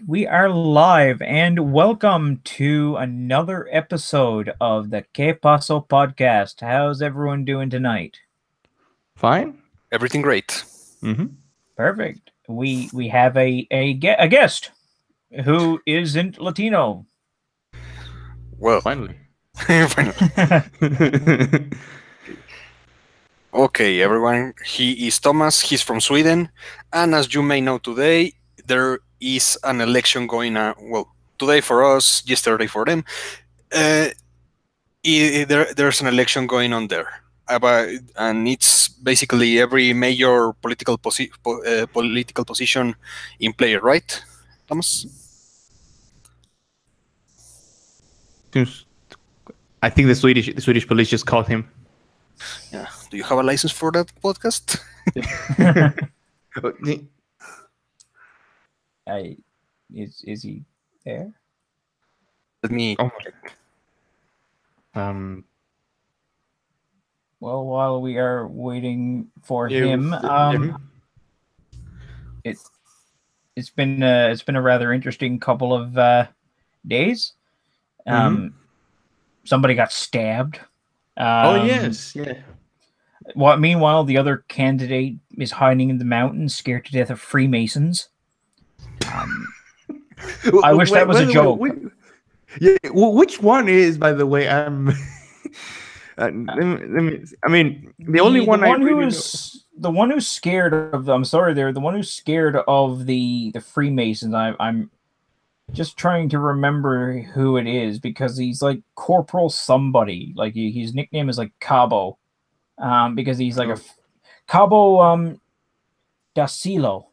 We are live and welcome to another episode of the Qué Pasó podcast. How's everyone doing tonight? Fine. Everything great. Perfect. We have a guest who isn't Latino. Well, Finally. finally. Okay, everyone. He is Thomas. He's from Sweden, and as you may know, today there is an election going on. Well, today for us, yesterday for them. There's an election going on there, and it's basically every major political position in play, right, Thomas? I think the Swedish police just caught him. Yeah. Do you have a license for that podcast? Is he there? Let me. Well, while we are waiting for Yeah, him, it's been a rather interesting couple of days. Somebody got stabbed. Yes, yeah. Meanwhile, the other candidate is hiding in the mountains, scared to death of Freemasons. I wish that was a joke. Yeah, which one is, by the way? Let me. I mean, the only one the one who's scared of. I'm sorry, the one who's scared of the Freemasons. I'm just trying to remember who it is because he's like Corporal somebody. Like his nickname is like Cabo, because he's like a Cabo Daciolo.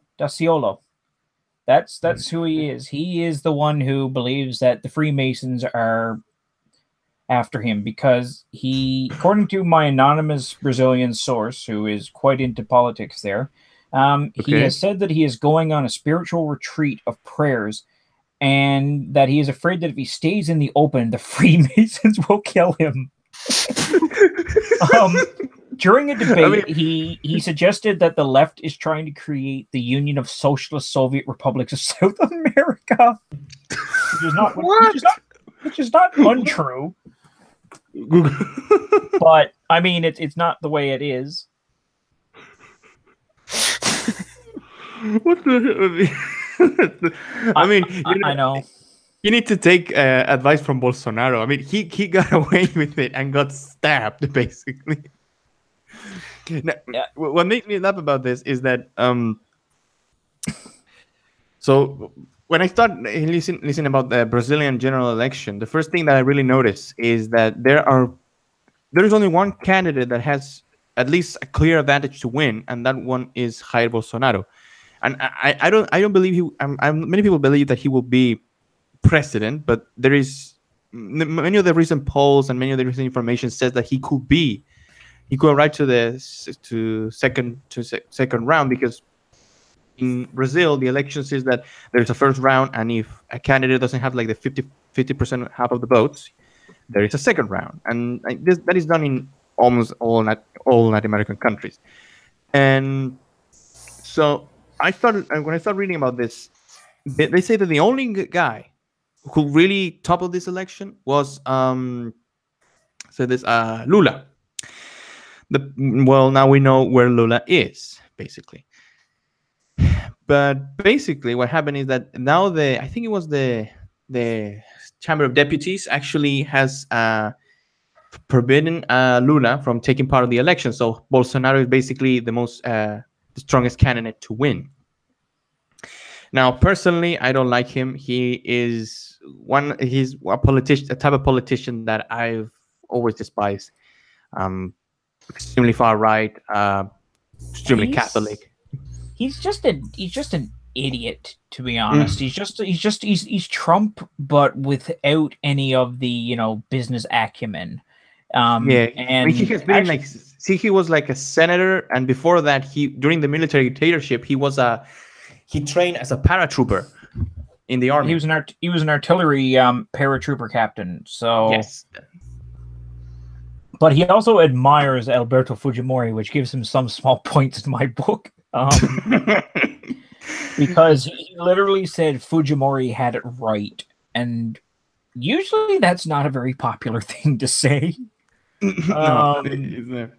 That's who he is. He is the one who believes that the Freemasons are after him because he, according to my anonymous Brazilian source, who is quite into politics there, he has said that he is going on a spiritual retreat of prayers and that he is afraid that if he stays in the open, the Freemasons will kill him. During a debate, he suggested that the left is trying to create the Union of Socialist Soviet Republics of South America, which is not untrue. But I mean, it's not the way it is. What the hell? I mean, I know. You need to take advice from Bolsonaro. I mean, he got away with it and got stabbed, basically. Now, what makes me laugh about this is that so when I start listening about the Brazilian general election, the first thing that I really notice is that there's only one candidate that has at least a clear advantage to win, and that one is Jair Bolsonaro. And I don't believe many people believe that he will be president, but there is many of the recent polls and many of the recent information says that he could arrive to the second round, because in Brazil the election says that there's a first round, and if a candidate doesn't have like the 50% half of the votes, there is a second round, and that is done in almost all Latin American countries. And so when I started reading about this, they say that the only guy who really toppled this election was Lula. Now we know where Lula is, basically. But basically, what happened is that now I think it was the Chamber of Deputies actually has forbidden Lula from taking part of the election. So Bolsonaro is basically the strongest candidate to win. Now, personally, I don't like him. He's a type of politician that I've always despised. Extremely far right, extremely Catholic. He's just an idiot, to be honest. He's Trump, but without any of the business acumen. And he has been he was like a senator, and before that, during the military dictatorship, he trained as a paratrooper in the army. He was an artillery paratrooper captain. So yes. But he also admires Alberto Fujimori, which gives him some small points in my book. because he literally said Fujimori had it right, and usually that's not a very popular thing to say. No, it's not.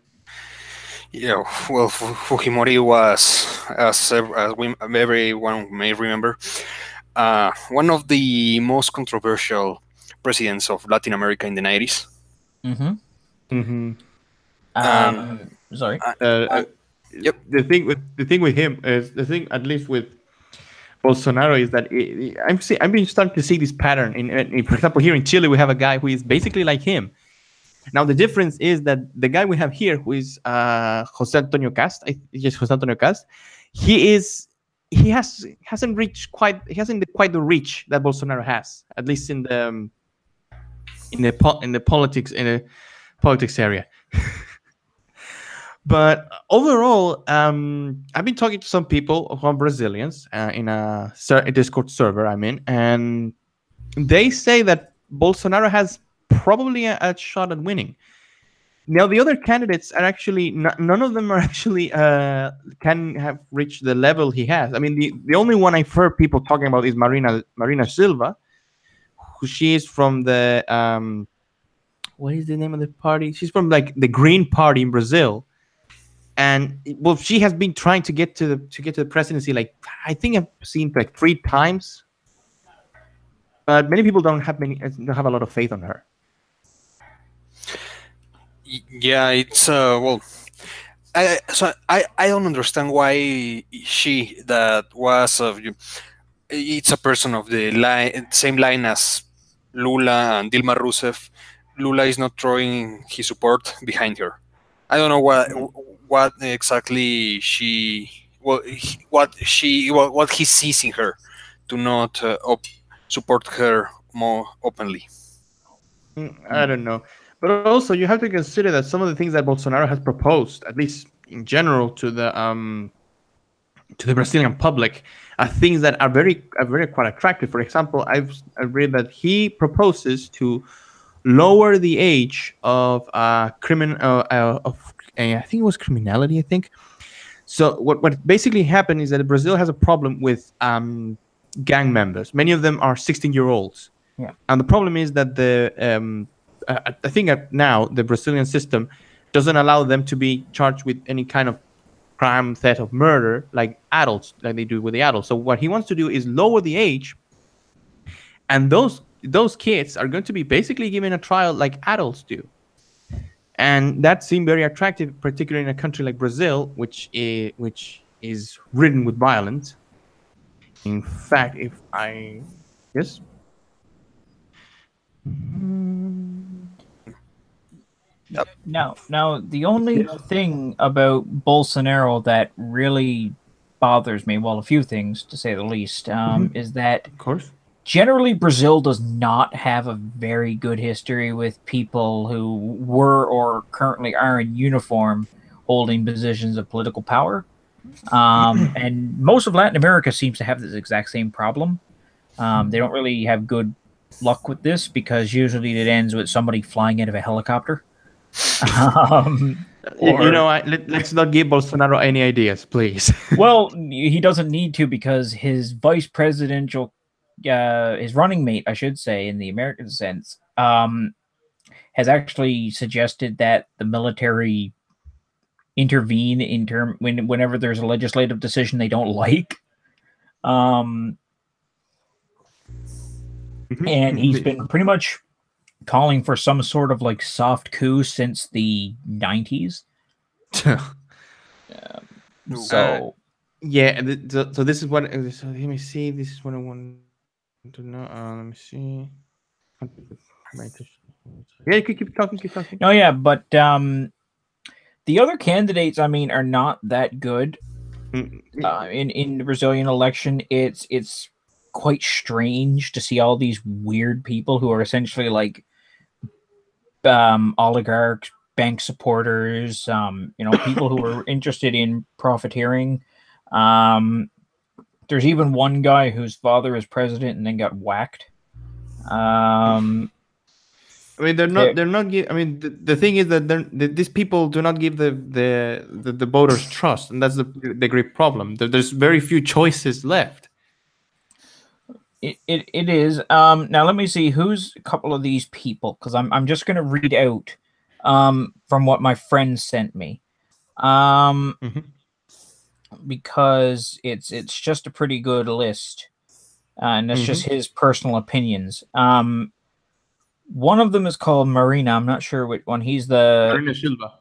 Yeah, well, Fujimori was, as everyone may remember, one of the most controversial presidents of Latin America in the 90s. Mm-hmm. Sorry. Yep. The thing with him is at least with Bolsonaro is that I'm being starting to see this pattern. For example, here in Chile, we have a guy who is basically like him. Now the difference is that the guy we have here, who is Jose Antonio Cast, Jose Antonio Cast, he hasn't quite the reach that Bolsonaro has, at least in the politics area. But overall, I've been talking to some people who are Brazilians in a Discord server I'm in, and they say that Bolsonaro has probably a shot at winning. Now, the other candidates are actually none of them are actually can have reached the level he has. I mean, the only one I've heard people talking about is Marina Silva, who she is from the what is the name of the party? She's from like the Green Party in Brazil. And well, she has been trying to get to the presidency. Like I think I've seen like 3 times, but many people don't have a lot of faith on her. Yeah, it's well, I don't understand why she that was it's a person of the same line as Lula and Dilma Rousseff. Lula is not throwing his support behind her. I don't know what exactly what he sees in her to not support her more openly. I don't know, but also you have to consider that some of the things that Bolsonaro has proposed, at least in general, to the Brazilian public, are things that are very quite attractive. For example, I've read that he proposes to lower the age of I think it was criminality. I think so. What basically happened is that Brazil has a problem with gang members. Many of them are 16-year-olds. Yeah. And the problem is that I think now the Brazilian system doesn't allow them to be charged with any kind of crime, theft, of murder like adults, like they do with the adults. So what he wants to do is lower the age, and those kids are going to be basically given a trial like adults do. And that seemed very attractive, particularly in a country like Brazil, which is ridden with violence. In fact, yes. Yep. Now, the only thing about Bolsonaro that really bothers me, well, a few things to say the least, is that, of course, generally Brazil does not have a very good history with people who were or currently are in uniform holding positions of political power. And most of Latin America seems to have this exact same problem. They don't really have good luck with this because usually it ends with somebody flying out of a helicopter. Let's not give Bolsonaro any ideas, please. Well, he doesn't need to, because his vice presidential, his running mate, I should say, in the American sense, has actually suggested that the military intervene whenever there's a legislative decision they don't like. And he's been pretty much calling for some sort of like soft coup since the 90s. So this is what. So let me see. This is what I want to know. Let me see. Yeah, you could keep talking. No, yeah, but the other candidates, I mean, are not that good. In the Brazilian election, it's quite strange to see all these weird people who are essentially like oligarchs, bank supporters, people who are interested in profiteering. There's even one guy whose father is president and then got whacked. I mean, they're not. I mean, the thing is that these people do not give the voters trust, and that's the great problem. There's very few choices left. It is. Now let me see who's a couple of these people, because I'm just going to read out from what my friend sent me. Because it's just a pretty good list, and that's just his personal opinions. One of them is called Marina. I'm not sure which one. He's the Marina Silva.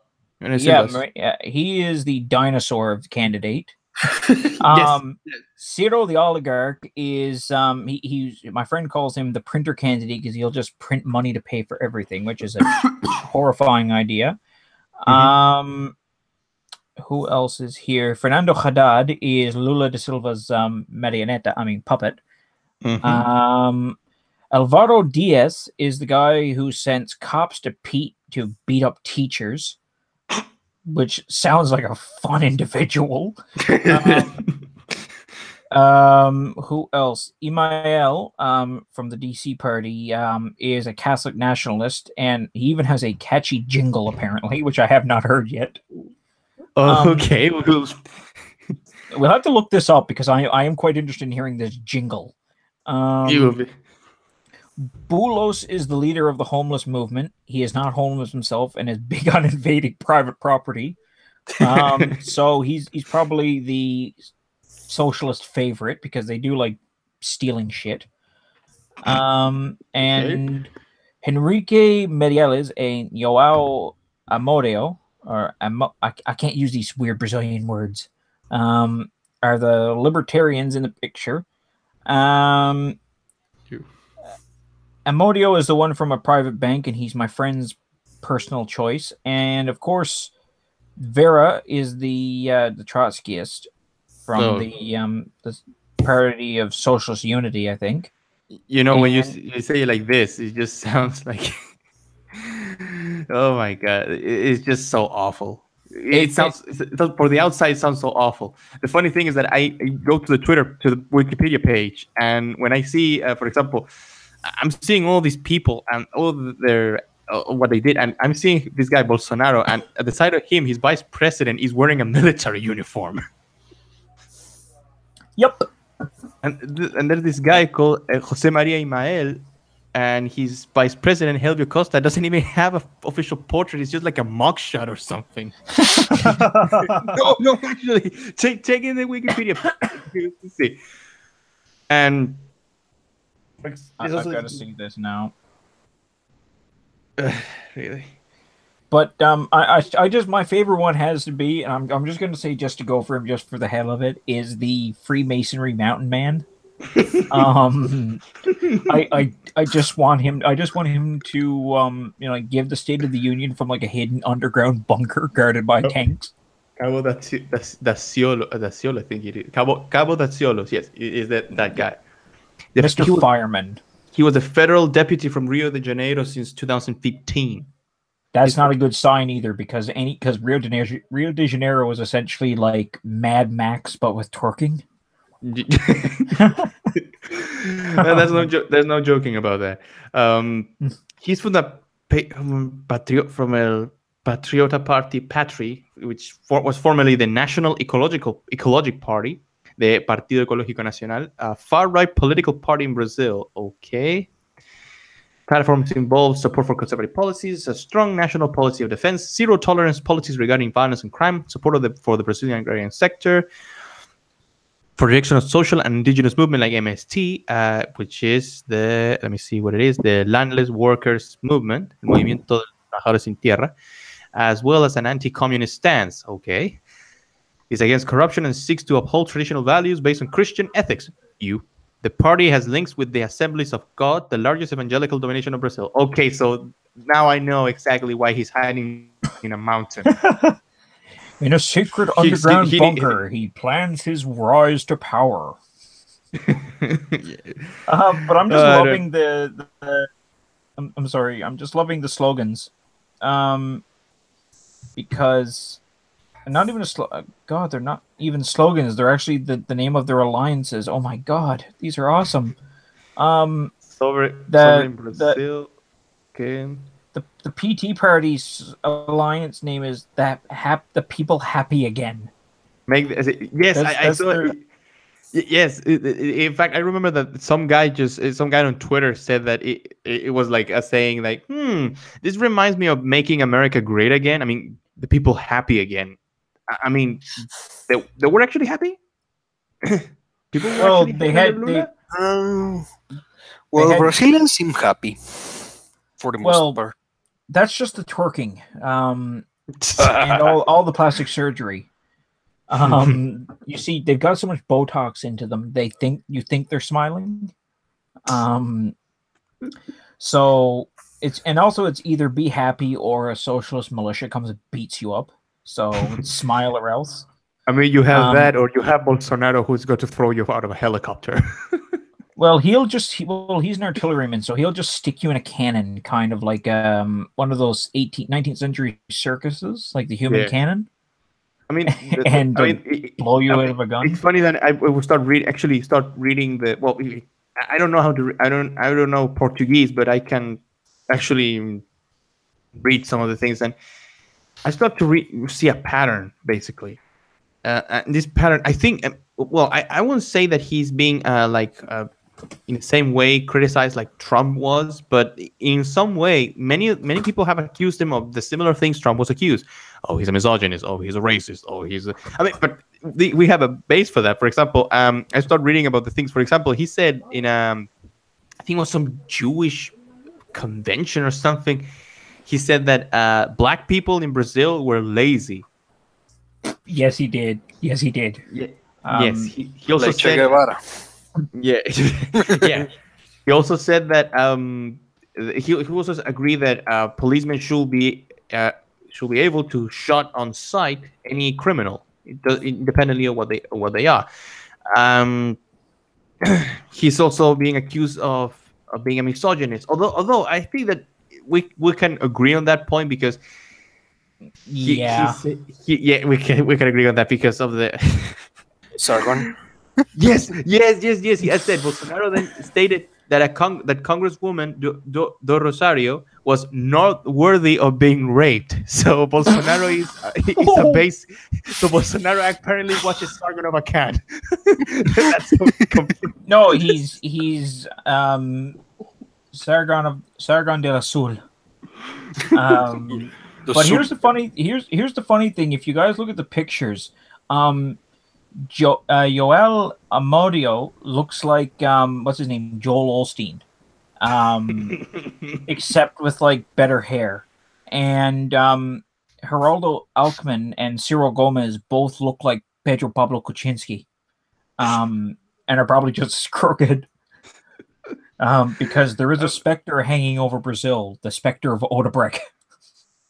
He is the dinosaur of the candidate. Yes. Ciro the oligarch is he's my friend calls him the printer candidate because he'll just print money to pay for everything, which is a horrifying idea. Who else is here? Fernando Haddad is Lula da Silva's puppet. Alvaro Diaz is the guy who sends cops to Pete to beat up teachers, which sounds like a fun individual. Who else? Imael from the DC party is a Catholic nationalist, and he even has a catchy jingle, apparently, which I have not heard yet. Okay. We'll have to look this up because I am quite interested in hearing this jingle. Boulos is the leader of the homeless movement. He is not homeless himself and is big on invading private property. So he's probably the socialist favorite because they do like stealing shit. And Henrique Mediales and Joao Amodeo, or I can't use these weird Brazilian words, are the libertarians in the picture. Amodio is the one from a private bank, and he's my friend's personal choice. And of course, Vera is the Trotskyist from the Party of Socialist Unity, I think. You know, when you say it like this, it just sounds like, oh my god, it's just so awful. It sounds for the outside, it sounds so awful. The funny thing is that I go to the Wikipedia page, and when I see, for example, I'm seeing all these people and all their what they did, and I'm seeing this guy Bolsonaro, and at the side of him, his vice president is wearing a military uniform. Yep. And there's this guy called Jose Maria Imael, and his vice president Helvio Costa doesn't even have an official portrait. It's just like a mugshot or something. no, actually, check in the Wikipedia to see. And I've got to see this now. Really? But I just, my favorite one has to be, and I'm just going to say, just to go for him, just for the hell of it, is the Freemasonry Mountain Man. I just want him to give the State of the Union from like a hidden underground bunker guarded by tanks. Cabo Daciolo, I think it is. Cabo Daciolo, yes, is that guy. Mr. Fireman. He was a federal deputy from Rio de Janeiro since 2015. That's not a good sign either, because Rio de Janeiro was essentially like Mad Max but with twerking. There's no joking about that. He's from the Patriota Party, Patri, which was formerly the National Ecologic Party, the Partido Ecológico Nacional, a far-right political party in Brazil. Okay. Platforms involve support for conservative policies, a strong national policy of defense, zero-tolerance policies regarding violence and crime, support for the Brazilian agrarian sector, projection of social and indigenous movement like MST, which is the Landless Workers Movement, el Movimiento de los Trabajadores Sin Tierra, as well as an anti-communist stance. Okay. Is against corruption and seeks to uphold traditional values based on Christian ethics. The party has links with the Assemblies of God, the largest evangelical denomination of Brazil. Okay, so now I know exactly why he's hiding in a mountain. In a secret underground bunker, he plans his rise to power. But I'm just loving I'm sorry, I'm just loving the slogans. Because not even God, they're not even slogans. They're actually the name of their alliances. Oh my God, these are awesome. Sovereign Brazil, Okay. The PT Party's alliance name is the People Happy Again. Yes, I saw it. Yes, in fact, I remember that some guy on Twitter said that it was like a saying like, this reminds me of making America great again. I mean, the people happy again. I mean, they were actually happy. People were actually happy under Lula. Brazilians seem happy for the most part. That's just the twerking, and all the plastic surgery. You see, they've got so much Botox into them. You think they're smiling. So it's either be happy or a socialist militia comes and beats you up. So it's smile or else. I mean, you have that, or you have Bolsonaro who's going to throw you out of a helicopter. Well, he's an artilleryman, so he'll just stick you in a cannon, kind of like one of those 19th century circuses, like the human cannon. I mean, blow you out of a gun. It's funny that I will start reading the. Well, I don't know how to. I don't know Portuguese, but I can actually read some of the things, and I start to see a pattern basically. And this pattern, I think. Well, I won't say that he's being in the same way criticized like Trump was, but in some way, many people have accused him of the similar things Trump was accused. Oh, he's a misogynist. Oh, he's a racist. Oh, but we have a base for that. For example, I started reading about the things. For example, he said in I think it was some Jewish convention or something. He said that black people in Brazil were lazy. Yes, he did. Yeah. Yes, he also said. Che Guevara. Yeah, yeah. He also said that he also agreed that policemen should be able to shot on sight any criminal, independently of what they are. He's also being accused of being a misogynist. Although I think that we can agree on that point because we can agree on that because of the Sargon. Yes. He has said Bolsonaro then stated that that Congresswoman Do Rosario was not worthy of being raped. So Bolsonaro is a base. So Bolsonaro apparently watches Sargon of Akkad. No, he's Sargon del Azul. But here's the funny thing. If you guys look at the pictures, Joel Amodio looks like what's his name, Joel Osteen, except with like better hair, and Geraldo Alckmin and Ciro Gomez both look like Pedro Pablo Kuczynski, and are probably just as crooked. Because there is a specter hanging over Brazil, the specter of Odebrecht.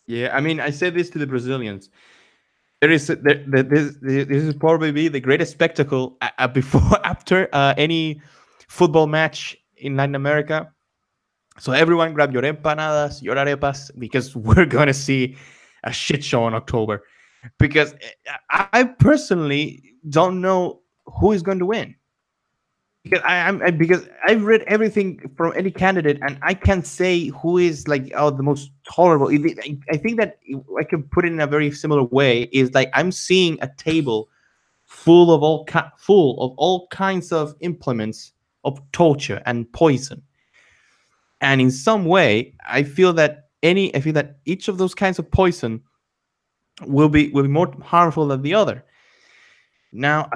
Yeah, I mean, I said this to the Brazilians. This is probably the greatest spectacle after any football match in Latin America. So everyone grab your empanadas, your arepas, because we're going to see a shit show in October. Because I personally don't know who is going to win. Because I've read everything from any candidate, and I can't say who is like the most tolerable. I think that I can put it in a very similar way. Is like I'm seeing a table full of all kinds of implements of torture and poison, and in some way, I feel that each of those kinds of poison will be more harmful than the other. Now,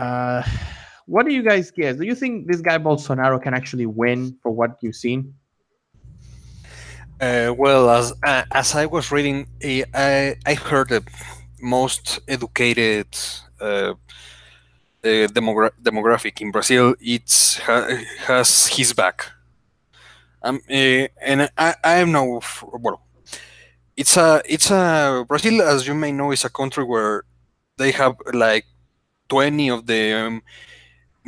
what do you guys guess? Do you think this guy Bolsonaro can actually win for what you've seen? Well, as I was reading, I heard the most educated demographic in Brazil has his back. And I know. Well, it's a Brazil, as you may know, is a country where they have like 20 of the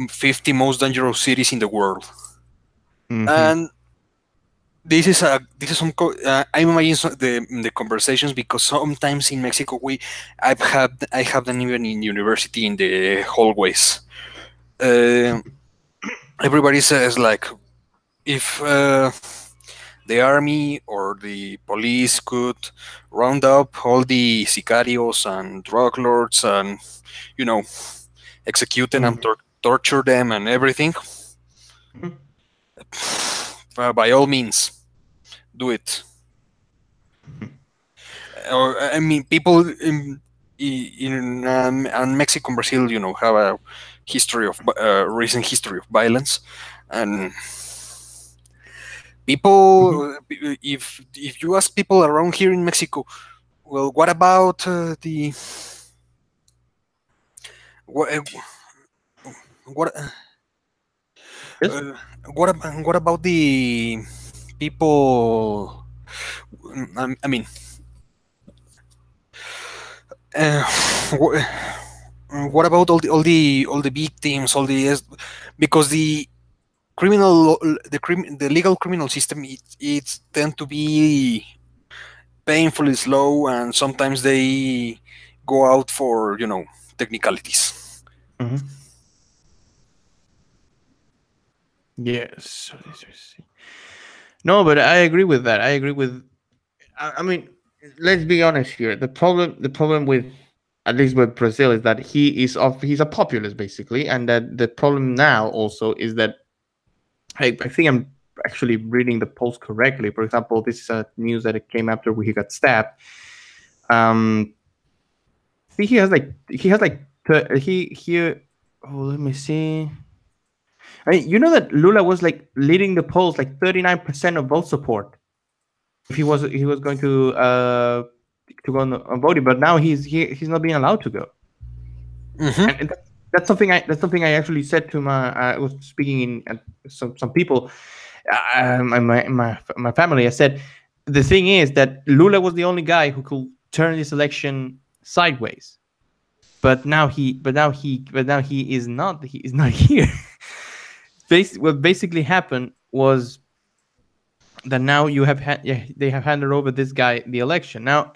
50 most dangerous cities in the world. Mm-hmm. And this is some I imagine the conversations, because sometimes in Mexico I have them even in university in the hallways. Everybody says like, if the army or the police could round up all the sicarios and drug lords and, you know, execute them and torture them and everything, by all means, do it. Or I mean, people in Mexico and Brazil, you know, have a history of recent history of violence, and people, if you ask people around here in Mexico, well, what about the what what what about the people? I mean, what about all the victims, because the the legal criminal system, it's tend to be painfully slow, and sometimes they go out for, you know, technicalities. Yes. No, but I agree with that. I agree with. I mean, let's be honest here. The problem with, at least with Brazil, is that he's a populist basically, and that the problem now also is that I think I'm actually reading the post correctly. For example, this is a news that it came after he got stabbed. I think he has oh, let me see. I mean, you know that Lula was like leading the polls, like 39% of vote support. If he was going to go on voting, but now he's not being allowed to go. And that's something I actually said to I was speaking in some people, my family. I said the thing is that Lula was the only guy who could turn this election sideways, but now he is not here. What basically happened was that now they have handed over this guy the election. Now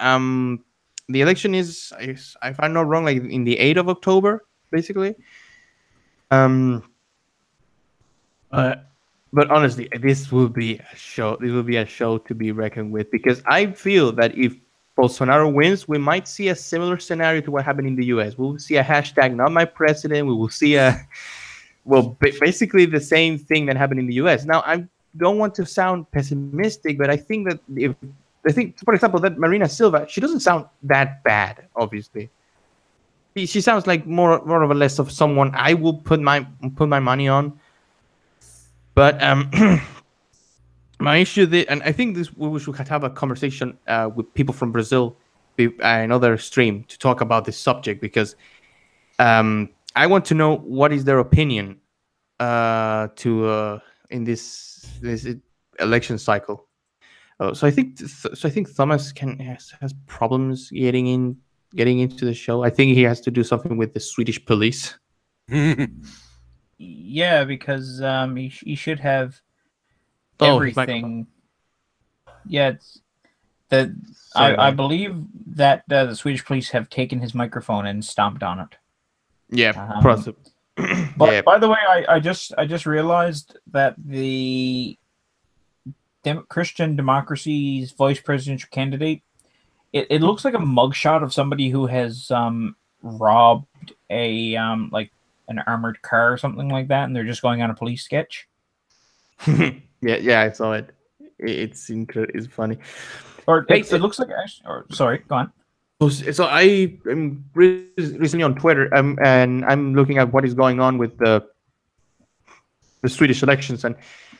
the election is, if I'm not wrong, like in the 8th of October, basically. But honestly, this will be a show. This will be a show to be reckoned with, because I feel that if Bolsonaro wins, we might see a similar scenario to what happened in the U.S. We'll see a hashtag not my president. We will see basically the same thing that happened in the U.S. Now, I don't want to sound pessimistic, but I think that for example, that Marina Silva, she doesn't sound that bad. Obviously, she sounds like more of a less of someone I will put my money on. But my issue, and I think we should have a conversation with people from Brazil, another stream, to talk about this subject, because I want to know what is their opinion in this election cycle. So I think Thomas has problems getting into the show. I think he has to do something with the Swedish police. Yeah, because he should have everything. Yeah, it's that I believe that the Swedish police have taken his microphone and stomped on it. Yeah, but yeah. By the way, I just realized that the Christian Democracy's vice presidential candidate, it looks like a mugshot of somebody who has robbed a like an armored car or something like that, and they're just going on a police sketch. yeah, I saw it. It's funny. Or it looks like. Sorry, go on. So I am recently on Twitter, and I'm looking at what is going on with the Swedish elections. And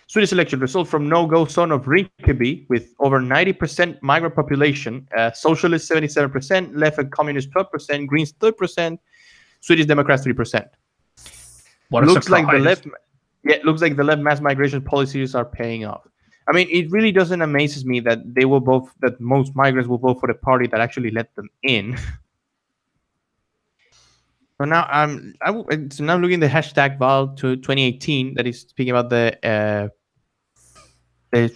Swedish election result from no-go zone of Rinkeby, with over 90% migrant population, socialist 77%, left and communist 12%, Greens 3%, Swedish Democrats 3%. Looks like the left. Yeah, it looks like the left mass migration policies are paying off. I mean, it really doesn't amaze me that that most migrants will vote for the party that actually let them in. So now I'm looking at the hashtag Val to 2018 that is speaking about the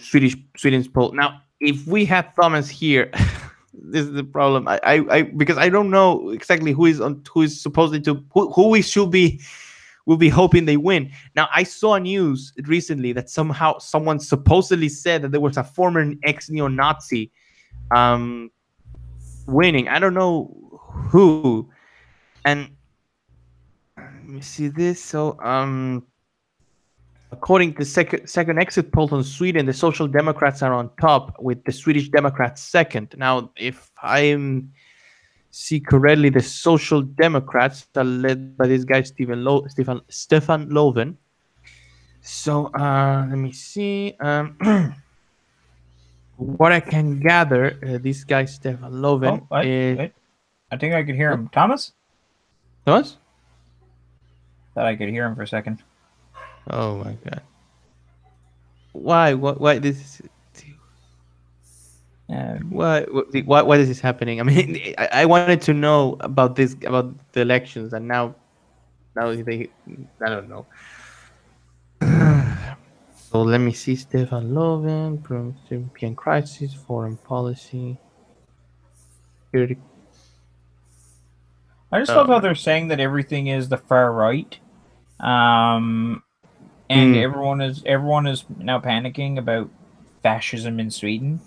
Sweden's poll. Now, if we have Thomas here, this is the problem. I because I don't know exactly who is supposedly to who we should be will be hoping they win. Now, I saw news recently that somehow someone supposedly said that there was a former ex-neo-Nazi winning. I don't know who. And let me see this. So, according to second exit poll on Sweden, the Social Democrats are on top, with the Swedish Democrats second. Now, if I see correctly, the Social Democrats are led by this guy Stefan Löfven. So let me see. What I can gather, this guy Stefan Löfven wait. I think I could hear him. Thomas? Thomas? Thought I could hear him for a second. Oh my god! Why? Why this? Why is this happening? I mean, I wanted to know about this, about the elections, and now they, I don't know. So let me see. Stefan Löfven, European crisis, foreign policy. I just love how they're saying that everything is the far right, and everyone is now panicking about fascism in Sweden.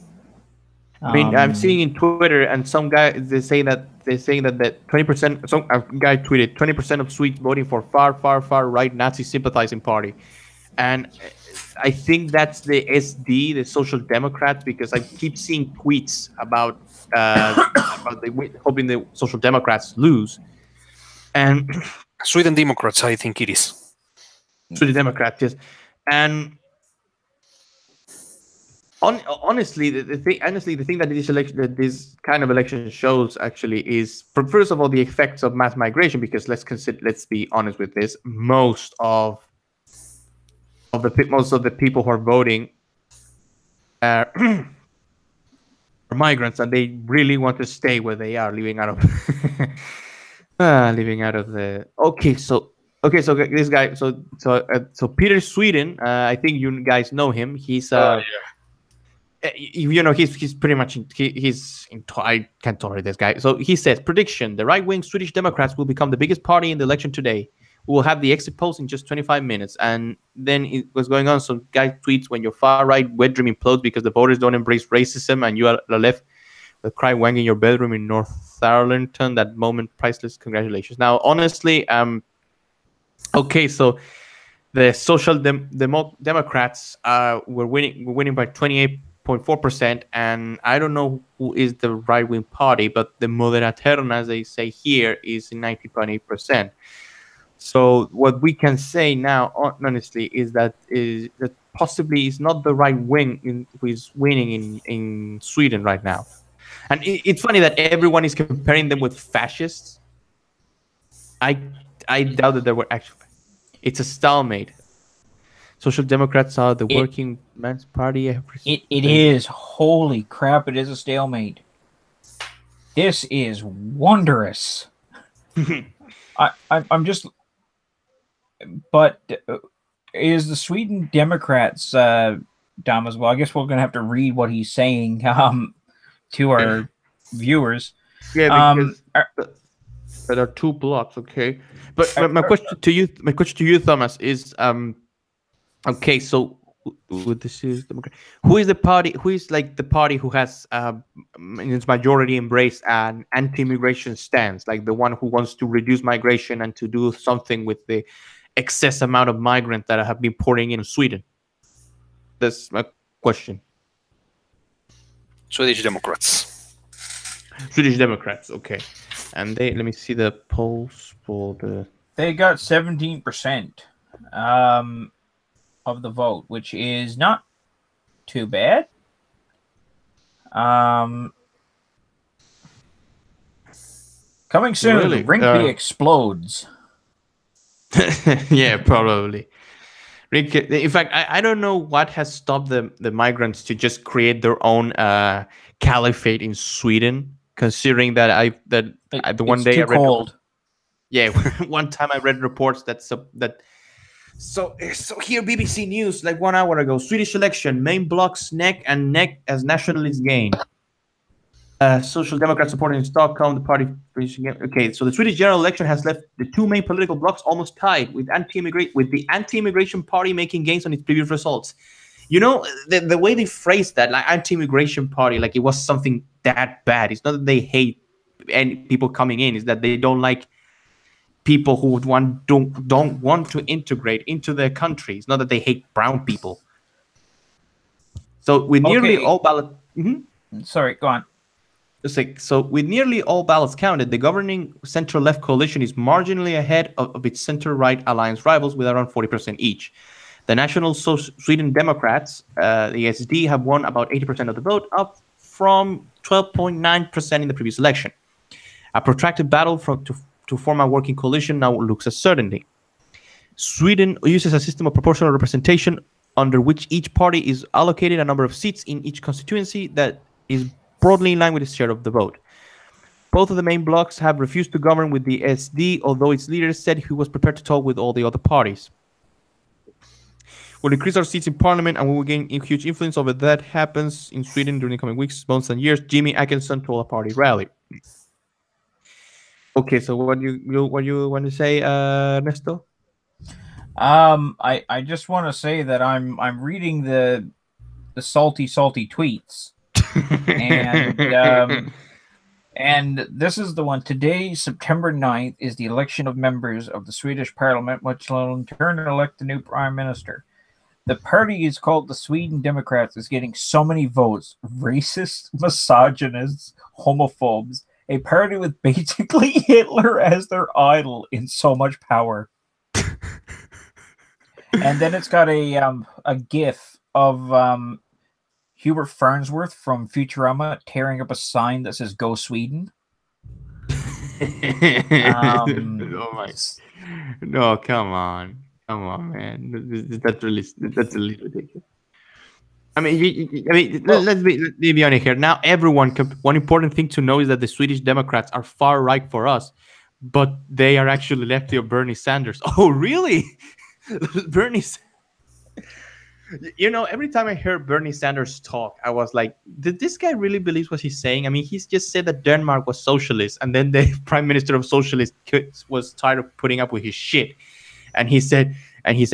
I mean, I'm seeing in Twitter, and some guy they're saying that 20%. Some guy tweeted 20% of Swedes voting for far right Nazi sympathizing party, and I think that's the SD, the Social Democrats, because I keep seeing tweets about hoping the Social Democrats lose, and Sweden Democrats, I think it is. Sweden Democrats, yes, and. Honestly, the thing that this kind of election shows actually is, first of all, the effects of mass migration. Because let's be honest with this: most of the people who are voting are migrants, and they really want to stay where they are, living out of the. Okay, so this guy, so Peter Sweden, I think you guys know him. He's he's pretty much I can't tolerate this guy. So he says, prediction: the right-wing Swedish Democrats will become the biggest party in the election today. We will have the exit polls in just 25 minutes. And then it was going on. So guy tweets, when your far-right wet dream implodes because the voters don't embrace racism and you are left with cry wang in your bedroom in North Arlington, that moment priceless. Congratulations. Now, honestly, okay, so the Social Democrats were winning by 28.4%, and I don't know who is the right-wing party, but the Moderaterna, as they say here, is 90.8%. So what we can say now, honestly, is that possibly it's not the right wing who is winning in Sweden right now. And it's funny that everyone is comparing them with fascists. I doubt that they were actually. It's a stalemate. Social Democrats are the working man's party. It is. Holy crap, it is a stalemate. This is wondrous. I'm just... But is the Sweden Democrats, Dom, as well? I guess we're going to have to read what he's saying to our viewers. Yeah, because there are two blocks, okay? But my question to you, Thomas, is okay, so this is Democrat. Who is the party? Who is like the party who has in its majority embraced an anti-immigration stance, like the one who wants to reduce migration and to do something with the excess amount of migrants that have been pouring in Sweden? That's my question. Swedish Democrats. Swedish Democrats, okay. And let me see the polls for the. They got 17% of the vote, which is not too bad. Coming soon, really? Rinkeby explodes. Yeah, probably. In fact, I don't know what has stopped the migrants to just create their own caliphate in Sweden, considering that the one day I read cold. Yeah, one time I read reports that so here BBC News like 1 hour ago, Swedish election, main blocks neck and neck as nationalists gain. Social Democrats supporting in Stockholm, the party. Okay, so the Swedish general election has left the two main political blocs almost tied, with the anti-immigration party making gains on its previous results. You know, the way they phrased that, like anti-immigration party, like it was something that bad. It's not that they hate any people coming in; it's that they don't like people who don't want to integrate into their country. It's not that they hate brown people. So with nearly all ballot. Sorry, go on. So with nearly all ballots counted, the governing center-left coalition is marginally ahead of its center-right alliance rivals with around 40% each. The National Sweden Democrats, the SD, have won about 80% of the vote, up from 12.9% in the previous election. A protracted battle to form a working coalition now looks a certainty. Sweden uses a system of proportional representation under which each party is allocated a number of seats in each constituency that is broadly in line with its share of the vote. Both of the main blocs have refused to govern with the SD, although its leader said he was prepared to talk with all the other parties. We'll increase our seats in parliament and we will gain a huge influence over that happens in Sweden during the coming weeks, months, and years, Jimmy Atkinson told a party rally. Okay, so what you want to say, Ernesto? I just want to say that I'm reading the salty tweets, and this is the one. Today, September 9th, is the election of members of the Swedish Parliament, which will in turn elect the new Prime Minister. The party is called the Sweden Democrats, is getting so many votes. Racist, misogynists, homophobes. A party with basically Hitler as their idol in so much power. And then it's got a GIF of Hubert Farnsworth from Futurama tearing up a sign that says "Go Sweden." Oh my! No, come on, man. That's really ridiculous. I mean, let's be honest here. Now, one important thing to know is that the Swedish Democrats are far right for us, but they are actually lefty of Bernie Sanders. Oh, really? Bernie. You know, every time I hear Bernie Sanders talk, I was like, did this guy really believe what he's saying? I mean, he's just said that Denmark was socialist, and then the prime minister of socialist was tired of putting up with his shit. And he said,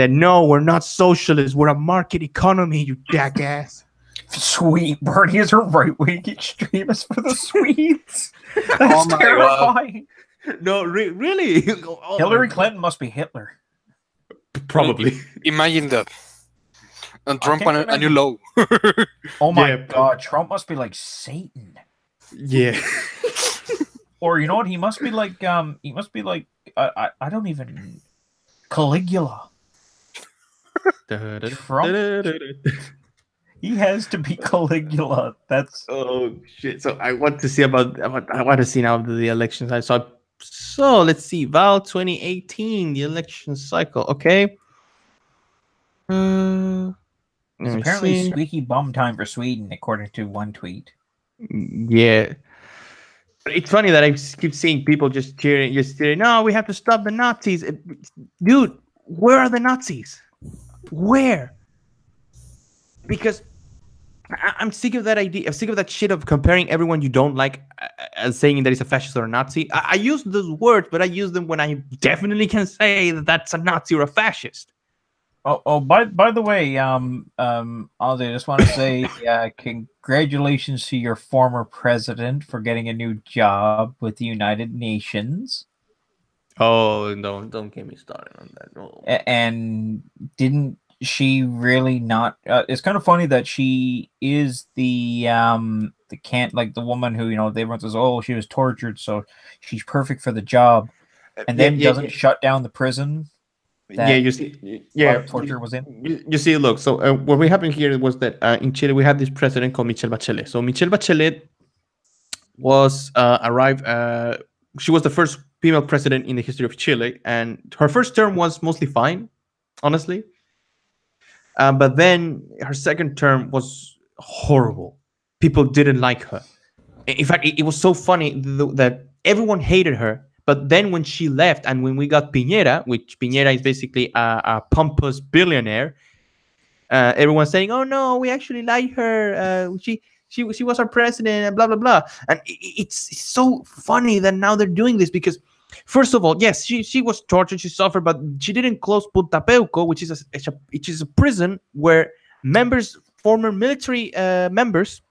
no, we're not socialists. We're a market economy, you jackass. Sweet. Bernie is a right-wing extremist for the Swedes. That's terrifying. God. No, really? Hillary Clinton must be Hitler. Probably. Imagine that. And Trump on a new low. Oh my God, Trump must be like Satan. Yeah. Or you know what? He must be like I don't even Caligula. Trump. He has to be Caligula. That's shit. So I want to see now the elections. I saw. So let's see. Val 2018, the election cycle. Okay. It's apparently squeaky bum time for Sweden, according to one tweet. Yeah. It's funny that I keep seeing people just cheering. No, we have to stop the Nazis. Dude, where are the Nazis? Where? Because I'm sick of that idea. I'm sick of that shit of comparing everyone you don't like as saying that it's a fascist or a Nazi. I use those words, but I use them when I definitely can say that that's a Nazi or a fascist. By the way, Ozy, I just want to say congratulations to your former president for getting a new job with the United Nations. Oh, don't get me started on that. No. And didn't she really not? It's kind of funny that she is the woman who, you know, everyone says, oh, she was tortured, so she's perfect for the job, and then doesn't shut down the prison. You see, torture was in. You see, look. So what happened here was that in Chile we had this president called Michelle Bachelet. So Michelle Bachelet was arrived. She was the first female president in the history of Chile, and her first term was mostly fine, honestly. But then her second term was horrible. People didn't like her. In fact, it was so funny that everyone hated her. But then when she left and when we got Piñera, which Piñera is basically a pompous billionaire, everyone's saying, oh, no, we actually like her. she was our president, and blah blah blah. And it's so funny that now they're doing this because, first of all, yes, she was tortured, she suffered, but she didn't close Puntapeuco, which is a prison where former military members,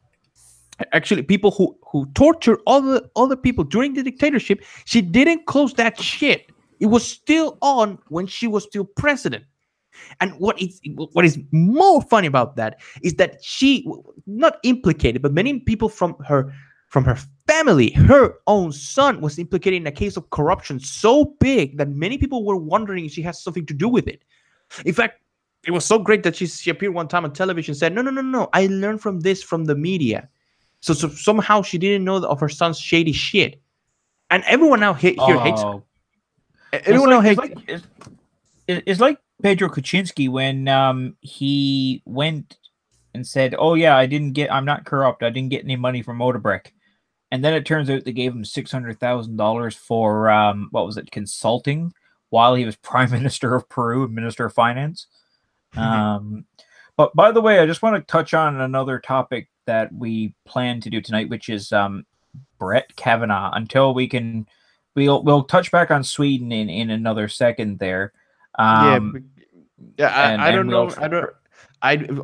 actually people who torture other people during the dictatorship. She didn't close that shit. It was still on when she was still president. And what is more funny about that is that she, not implicated, but many people from her family, her own son was implicated in a case of corruption so big that many people were wondering if she has something to do with it. In fact, it was so great that she appeared one time on television and said, no, I learned from the media. So somehow she didn't know of her son's shady shit. And everyone now here hates her. Everyone now hates her. It's like Pedro Kuczynski when he went and said, "Oh yeah, I'm not corrupt. I didn't get any money from Odebrecht," and then it turns out they gave him $600,000 for what was it, consulting while he was Prime Minister of Peru and Minister of Finance. But by the way, I just want to touch on another topic that we plan to do tonight, which is Brett Kavanaugh. Until we'll touch back on Sweden in another second there. I don't know.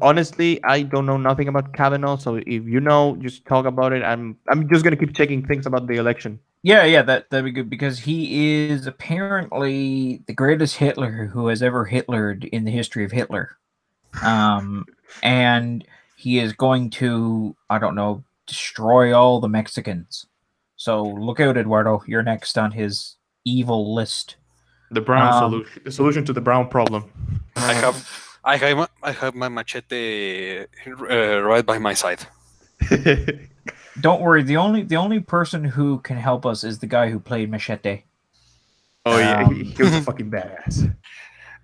Honestly, I don't know nothing about Kavanaugh. So if you know, just talk about it. I'm just gonna keep checking things about the election. Yeah, that'd be good because he is apparently the greatest Hitler who has ever Hitlered in the history of Hitler. And he is going to, I don't know, destroy all the Mexicans. So look out, Eduardo. You're next on his evil list. The brown solution, the solution to the brown problem. I have my machete right by my side. Don't worry. The only person who can help us is the guy who played Machete. Oh yeah, he was a fucking badass.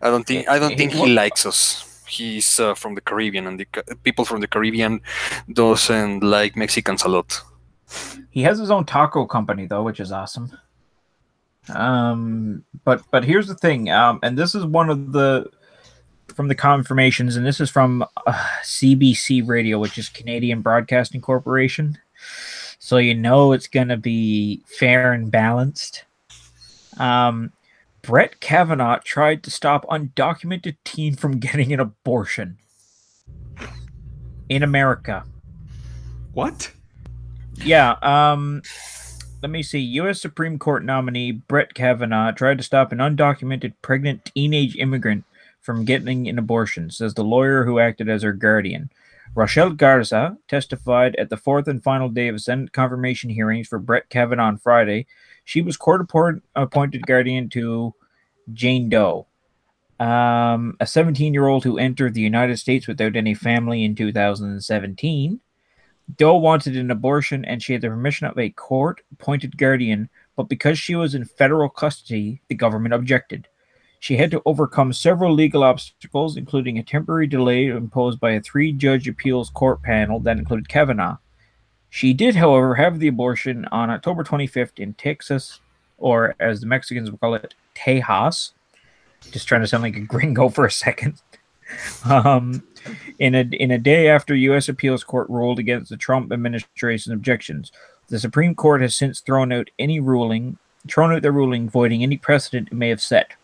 I don't think he likes us. He's from the Caribbean, and the people from the Caribbean doesn't like Mexicans a lot. He has his own taco company though, which is awesome. But here's the thing, and this is one of from the confirmations, and this is from CBC Radio, which is Canadian Broadcasting Corporation. So you know it's gonna be fair and balanced. Brett Kavanaugh tried to stop undocumented teen from getting an abortion in America. What? Yeah, let me see. U.S. Supreme Court nominee Brett Kavanaugh tried to stop an undocumented pregnant teenage immigrant from getting an abortion, says the lawyer who acted as her guardian. Rochelle Garza testified at the fourth and final day of Senate confirmation hearings for Brett Kavanaugh on Friday. She was court-appointed guardian to Jane Doe, a 17-year-old who entered the United States without any family in 2017. Doe wanted an abortion, and she had the permission of a court-appointed guardian, but because she was in federal custody, the government objected. She had to overcome several legal obstacles, including a temporary delay imposed by a 3-judge appeals court panel that included Kavanaugh. She did, however, have the abortion on October 25th in Texas, or as the Mexicans would call it, Tejas. Just trying to sound like a gringo for a second. In a day after U.S. Appeals Court ruled against the Trump administration's objections. The Supreme Court has since thrown out their ruling, voiding any precedent it may have set.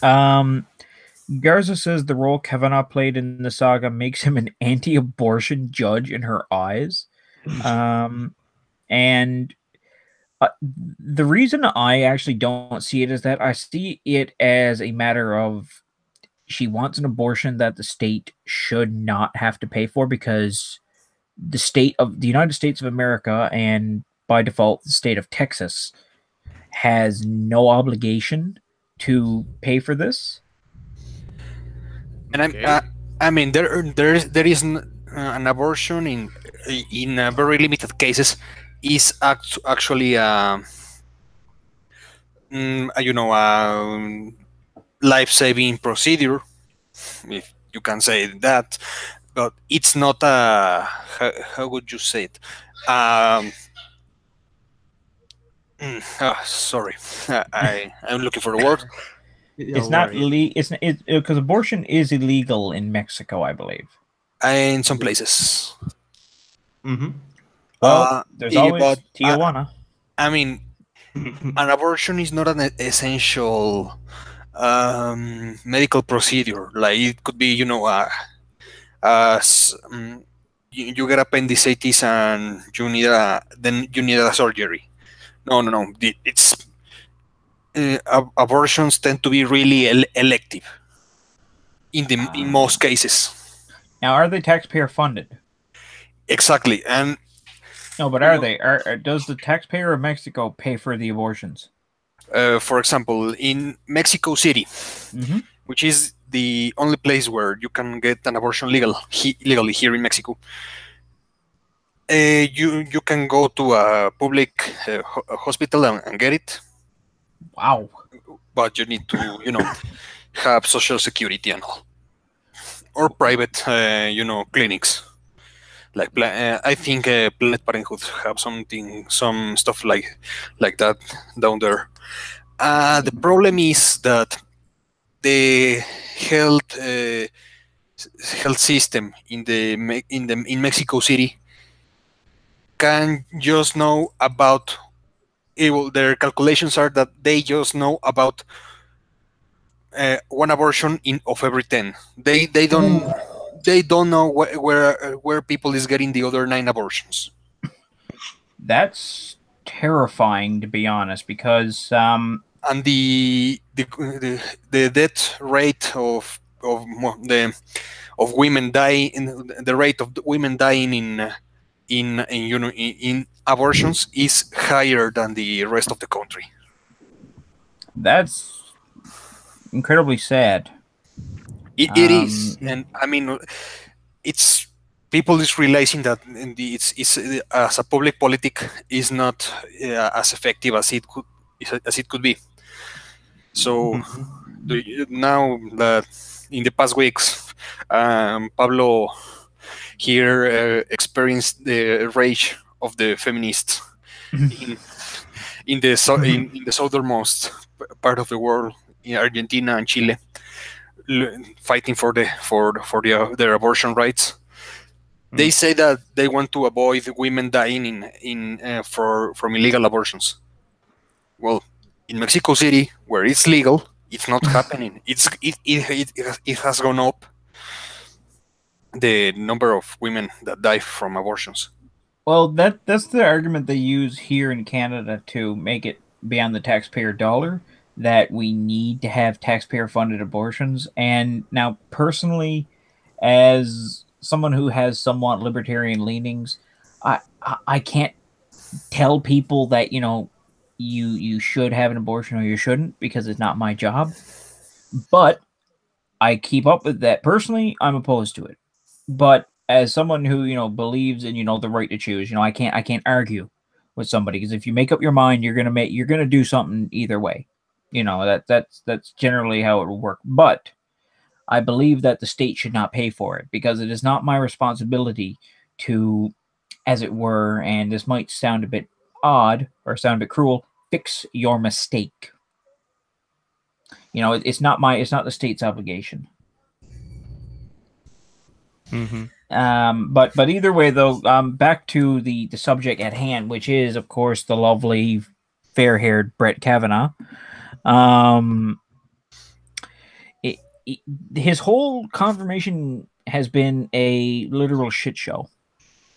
Garza says the role Kavanaugh played in the saga makes him an anti-abortion judge in her eyes. And the reason I actually don't see it is that I see it as a matter of she wants an abortion that the state should not have to pay for because the state of the United States of America and by default the state of Texas has no obligation to pay for this. And I mean there is an abortion in very limited cases is actually life-saving procedure, if you can say that, but it's not how would you say it? Sorry, I'm looking for the word. It's not because abortion is illegal in Mexico, I believe. In some places. Mm-hmm. Well, there's always but Tijuana. I mean, an abortion is not an essential medical procedure. Like it could be, you get appendicitis and then you need a surgery. No, no, no. It's abortions tend to be really elective in most cases. Now, are they taxpayer funded? Exactly, and No, but are they? Does the taxpayer of Mexico pay for the abortions? for example, in Mexico City, Mm-hmm. which is the only place where you can get an abortion legally here in Mexico, you can go to a public hospital and get it. Wow. But you need to have social security and all, or private clinics. Like I think Planned Parenthood have some stuff like that down there. The problem is that the health health system in Mexico City can just know about their calculations are that they just know about one abortion of every 10. They don't know where people is getting the other 9 abortions. That's terrifying, to be honest, because And the death rate of women dying, the rate of women dying in abortions is higher than the rest of the country. that's incredibly sad. It is, and I mean, it's people is realizing that it's as a public politic is not as effective as it could be. So now that in the past weeks, Pablo here experienced the rage of the feminists in the southernmost part of the world, in Argentina and Chile, fighting for their abortion rights. They say that they want to avoid women dying from illegal abortions. Well, in Mexico City, where it's legal, it's not happening. It has gone up, the number of women that die from abortions. Well, that's the argument they use here in Canada to make it be on the taxpayer dollar, that we need to have taxpayer funded abortions. And now, personally, as someone who has somewhat libertarian leanings, I can't tell people that you should have an abortion or you shouldn't, because it's not my job. But I keep up with that. Personally, I'm opposed to it. But as someone who believes in the right to choose, I can't argue with somebody, because if you make up your mind, you're gonna do something either way. That's generally how it will work. But I believe that the state should not pay for it, because it is not my responsibility to, as it were, and this might sound a bit odd or sound a bit cruel, fix your mistake. It's not the state's obligation. But either way, though, back to the subject at hand, which is, of course, the lovely, fair-haired Brett Kavanaugh. His whole confirmation has been a literal shit show.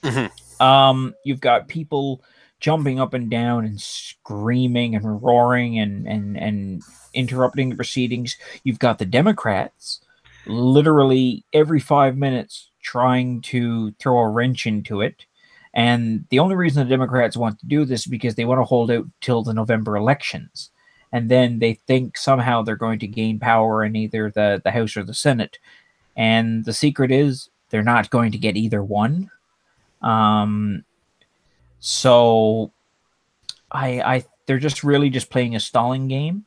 You've got people jumping up and down and screaming and roaring and interrupting the proceedings. You've got the Democrats literally every 5 minutes trying to throw a wrench into it. And the only reason the Democrats want to do this is because they want to hold out till the November elections. And then they think somehow they're going to gain power in either the House or the Senate. And the secret is they're not going to get either one. So they're just really just playing a stalling game.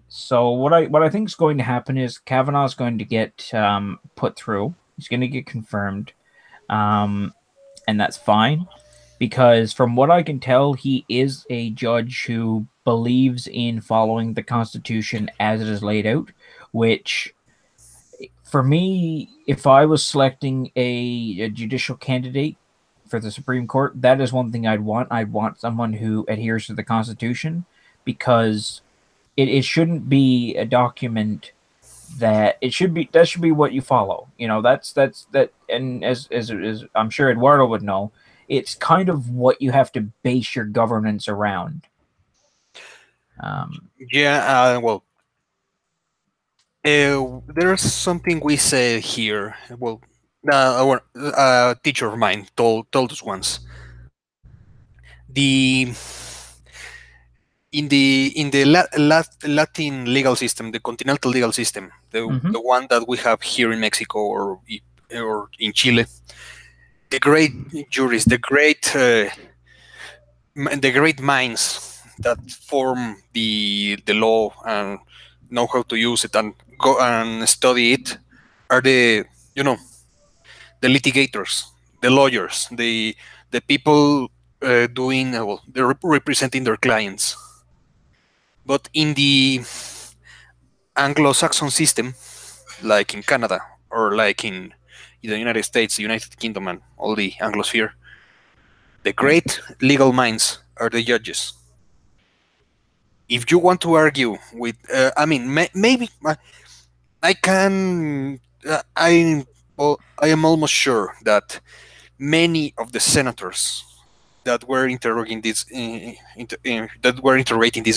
So what I think is going to happen is Kavanaugh's going to get put through. He's going to get confirmed, and that's fine, because from what I can tell, he is a judge who believes in following the Constitution as it is laid out, which, for me, if I was selecting a judicial candidate for the Supreme Court, that is one thing I'd want. I'd want someone who adheres to the Constitution, because it shouldn't be a document that should be what you follow. You know, that's that, and as I'm sure Eduardo would know, it's kind of what you have to base your governance around. Well, there's something we say here. Well, our teacher of mine told us once. In the Latin legal system, the continental legal system, the one that we have here in Mexico or in Chile, the great jurists, the great minds that form the law and know how to use it and go and study it are the litigators, the lawyers, the people doing they're representing their clients. But in the Anglo-Saxon system, like in Canada or like in the United States, the United Kingdom, and all the Anglosphere, the great legal minds are the judges. If you want to argue with, maybe I can. I am almost sure that many of the senators that were interrogating this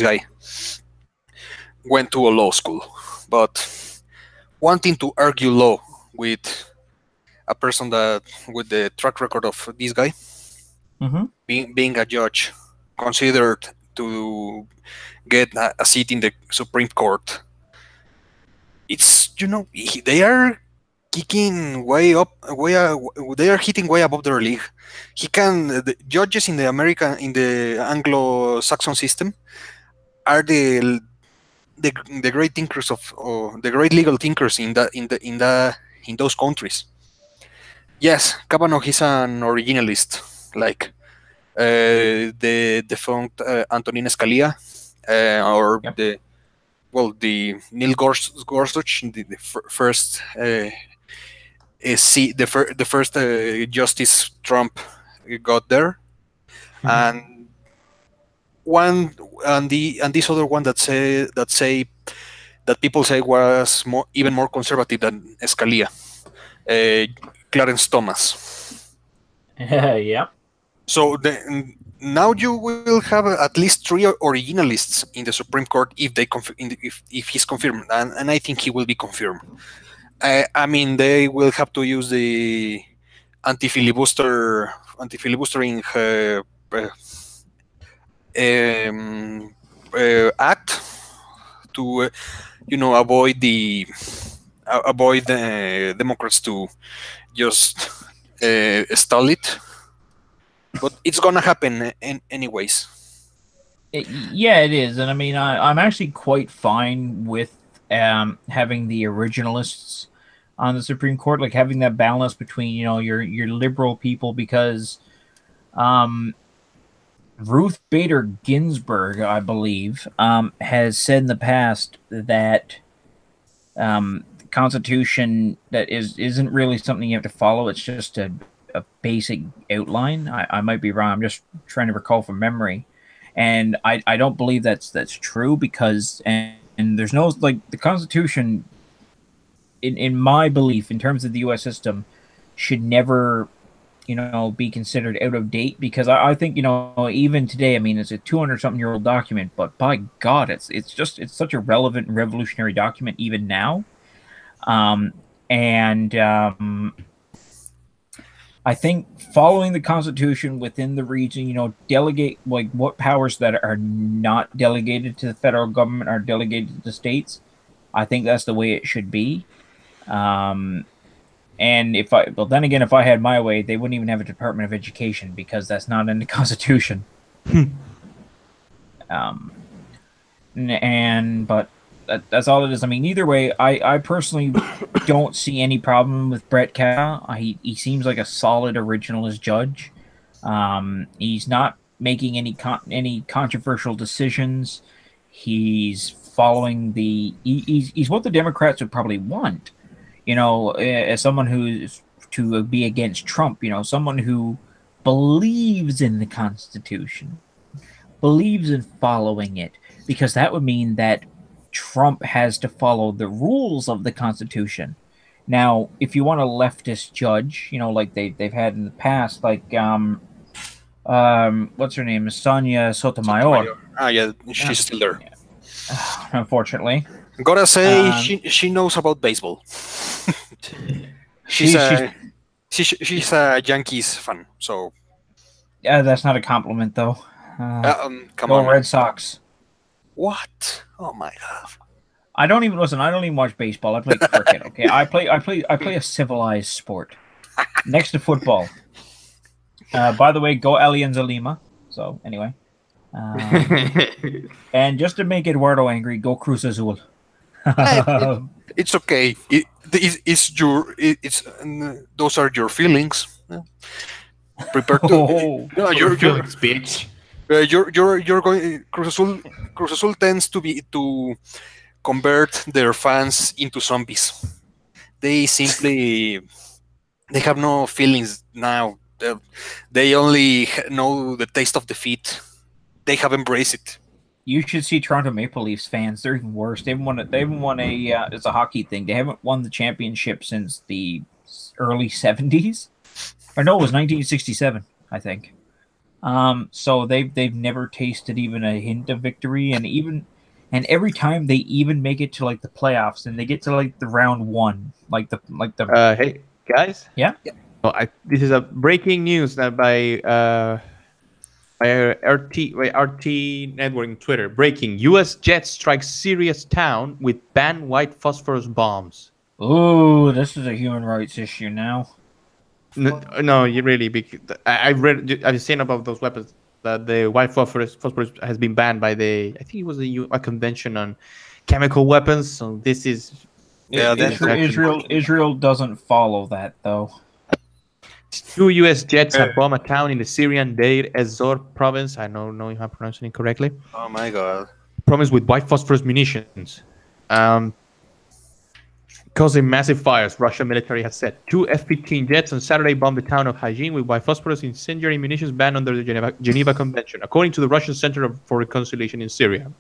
guy went to a law school, but wanting to argue law with a person that with the track record of this guy, being a judge, considered to get a seat in the Supreme Court, it's they are kicking way up, they are hitting way above their league. The judges in the Anglo-Saxon system are the great thinkers the great legal thinkers in those countries. Yes, Kavanaugh is an originalist, like the defunct Antonin Scalia, or the Neil Gorsuch, the first first Justice Trump got there, and this other one that people say was even more conservative than Scalia, Clarence Thomas. Yeah. So now you will have at least 3 originalists in the Supreme Court if he's confirmed, and I think he will be confirmed. I mean, they will have to use the anti-filibustering act to avoid the Democrats to just stall it. But it's gonna happen anyways. Yeah, it is, and I mean, I'm actually quite fine with having the originalists on the Supreme Court, like having that balance between your liberal people, because Ruth Bader Ginsburg, I believe, has said in the past that the Constitution that isn't really something you have to follow. It's just a basic outline. I might be wrong. I'm just trying to recall from memory, and I don't believe that's true, because and there's no, like, the Constitution, in my belief, in terms of the U.S. system, should never be considered out of date, because I think even today, I mean, it's a 200-something-year-old document, but by God, it's such a relevant and revolutionary document even now. I think following the Constitution within the region, delegate, like, what powers that are not delegated to the federal government are delegated to the states. I think that's the way it should be. And if I had my way, they wouldn't even have a Department of Education, because that's not in the Constitution. But that's all it is. I mean, either way, I personally don't see any problem with Brett Kavanaugh. He seems like a solid originalist judge. He's not making any controversial decisions. He's following he's what the Democrats would probably want. As someone who's to be against Trump, someone who believes in the Constitution, believes in following it, because that would mean that Trump has to follow the rules of the Constitution. Now, if you want a leftist judge, like they've had in the past, like what's her name, Sonia Sotomayor. Yeah, she's still there. Unfortunately, Gotta say, she knows about baseball. she's a Yankees fan, so. Yeah, that's not a compliment though. Come go on, Red Sox. What? Oh my god! I don't even watch baseball. I play cricket. Okay, I play a civilized sport next to football. By the way, go Alianza Lima. So anyway, and just to make Eduardo angry, go Cruz Azul. It's okay. Those are your feelings. Prepare to. No, your feelings, bitch. You're going. Cruz Azul tends to convert their fans into zombies. They have no feelings now. They only know the taste of defeat. They have embraced it. You should see Toronto Maple Leafs fans. They're even worse. They haven't won a. It's a hockey thing. They haven't won the championship since the early 70s. Or no, it was 1967, I think. So they've never tasted even a hint of victory, and every time they even make it to like the playoffs, and they get to like the round one, like the. Hey guys. Yeah. Well, this is a breaking news that by RT Networking Twitter. Breaking: U.S. jet strikes Syria's town with banned white phosphorus bombs. Ooh, this is a human rights issue now. No, you really. I've seen about those weapons that the white phosphorus has been banned by I think it was a convention on chemical weapons. So this is. Yeah, Israel doesn't follow that though. 2 U.S. jets have bombed a town in the Syrian Deir ez-Zor province. I don't know if I'm pronouncing it correctly. Oh my god! Province with white phosphorus munitions. Causing massive fires, Russian military has said. 2 F-15 jets on Saturday bombed the town of Hajin with white phosphorus incendiary munitions banned under the Geneva Convention, according to the Russian Center for Reconciliation in Syria.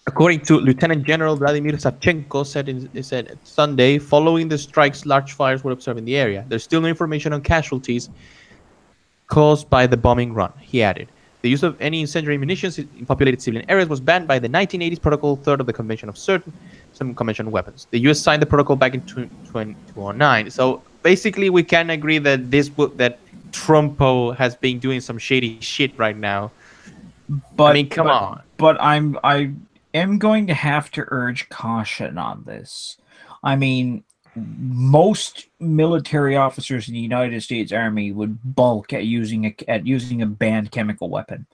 According to Lieutenant General Vladimir Savchenko, said Sunday, following the strikes, large fires were observed in the area. There's still no information on casualties caused by the bombing run, he added. The use of any incendiary munitions in populated civilian areas was banned by the 1980s Protocol 3rd of the Convention of some conventional weapons. The U.S. signed the protocol back in 2009. So basically, we can agree that that Trumpo has been doing some shady shit right now. But I mean, come on. But I am going to have to urge caution on this. I mean, most military officers in the United States Army would balk at using a banned chemical weapon.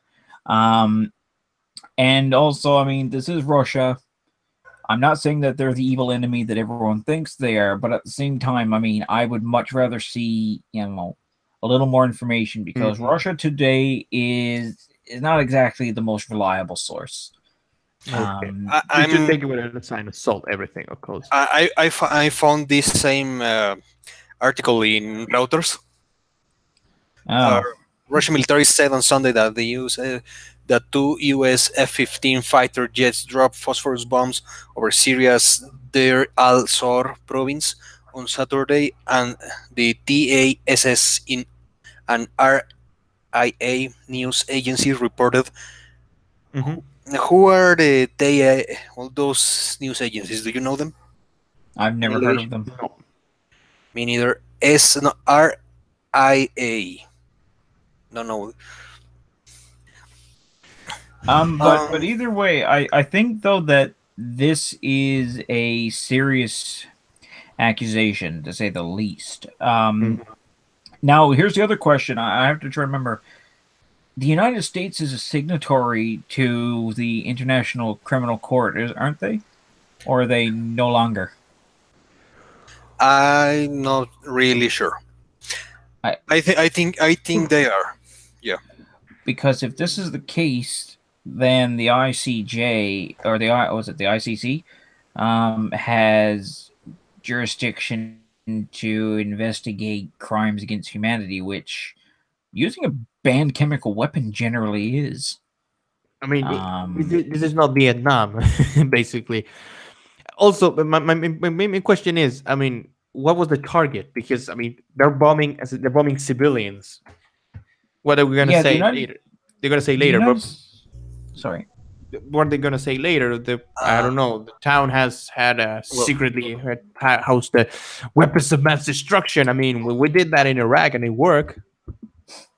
And also, I mean, this is Russia. I'm not saying that they're the evil enemy that everyone thinks they are, but at the same time, I mean, I would much rather see, a little more information, because Russia Today is not exactly the most reliable source. Okay. I should take it with a sign of salt, everything, of course. I found this same article in Reuters. Russian military said on Sunday that they use that 2 U.S. F-15 fighter jets dropped phosphorus bombs over Syria's Deir al-Zor province on Saturday, and the TASS in an RIA news agency reported. Who are those news agencies? Do you know them? I've never heard of them. No. Me neither. RIA. Don't know. But either way, I think though that this is a serious accusation, to say the least. Now, here's the other question. I have to try to remember. The United States is a signatory to the International Criminal Court, aren't they? Or are they no longer? I'm not really sure. I think they are. Yeah. Because if this is the case, then the ICJ or the ICC has jurisdiction to investigate crimes against humanity, which using a banned chemical weapon generally is. I mean, this is not Vietnam, basically. Also, my main question is, I mean, what was the target? Because I mean, they're bombing civilians. What are we gonna Yeah, say later? They're gonna say the later, but sorry. what are they gonna say later? I don't know. The town has had secretly housed the weapons of mass destruction. I mean, we did that in Iraq and it worked.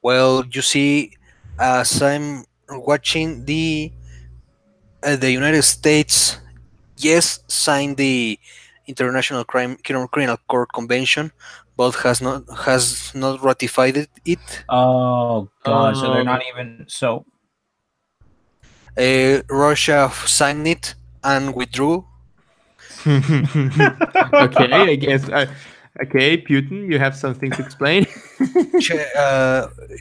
Well, you see, as I'm watching the United States, yes, signed the International Criminal Court Convention, but has not ratified it. Oh god, so they're not even so. Russia signed it and withdrew. Okay, I guess. Okay, Putin, you have something to explain.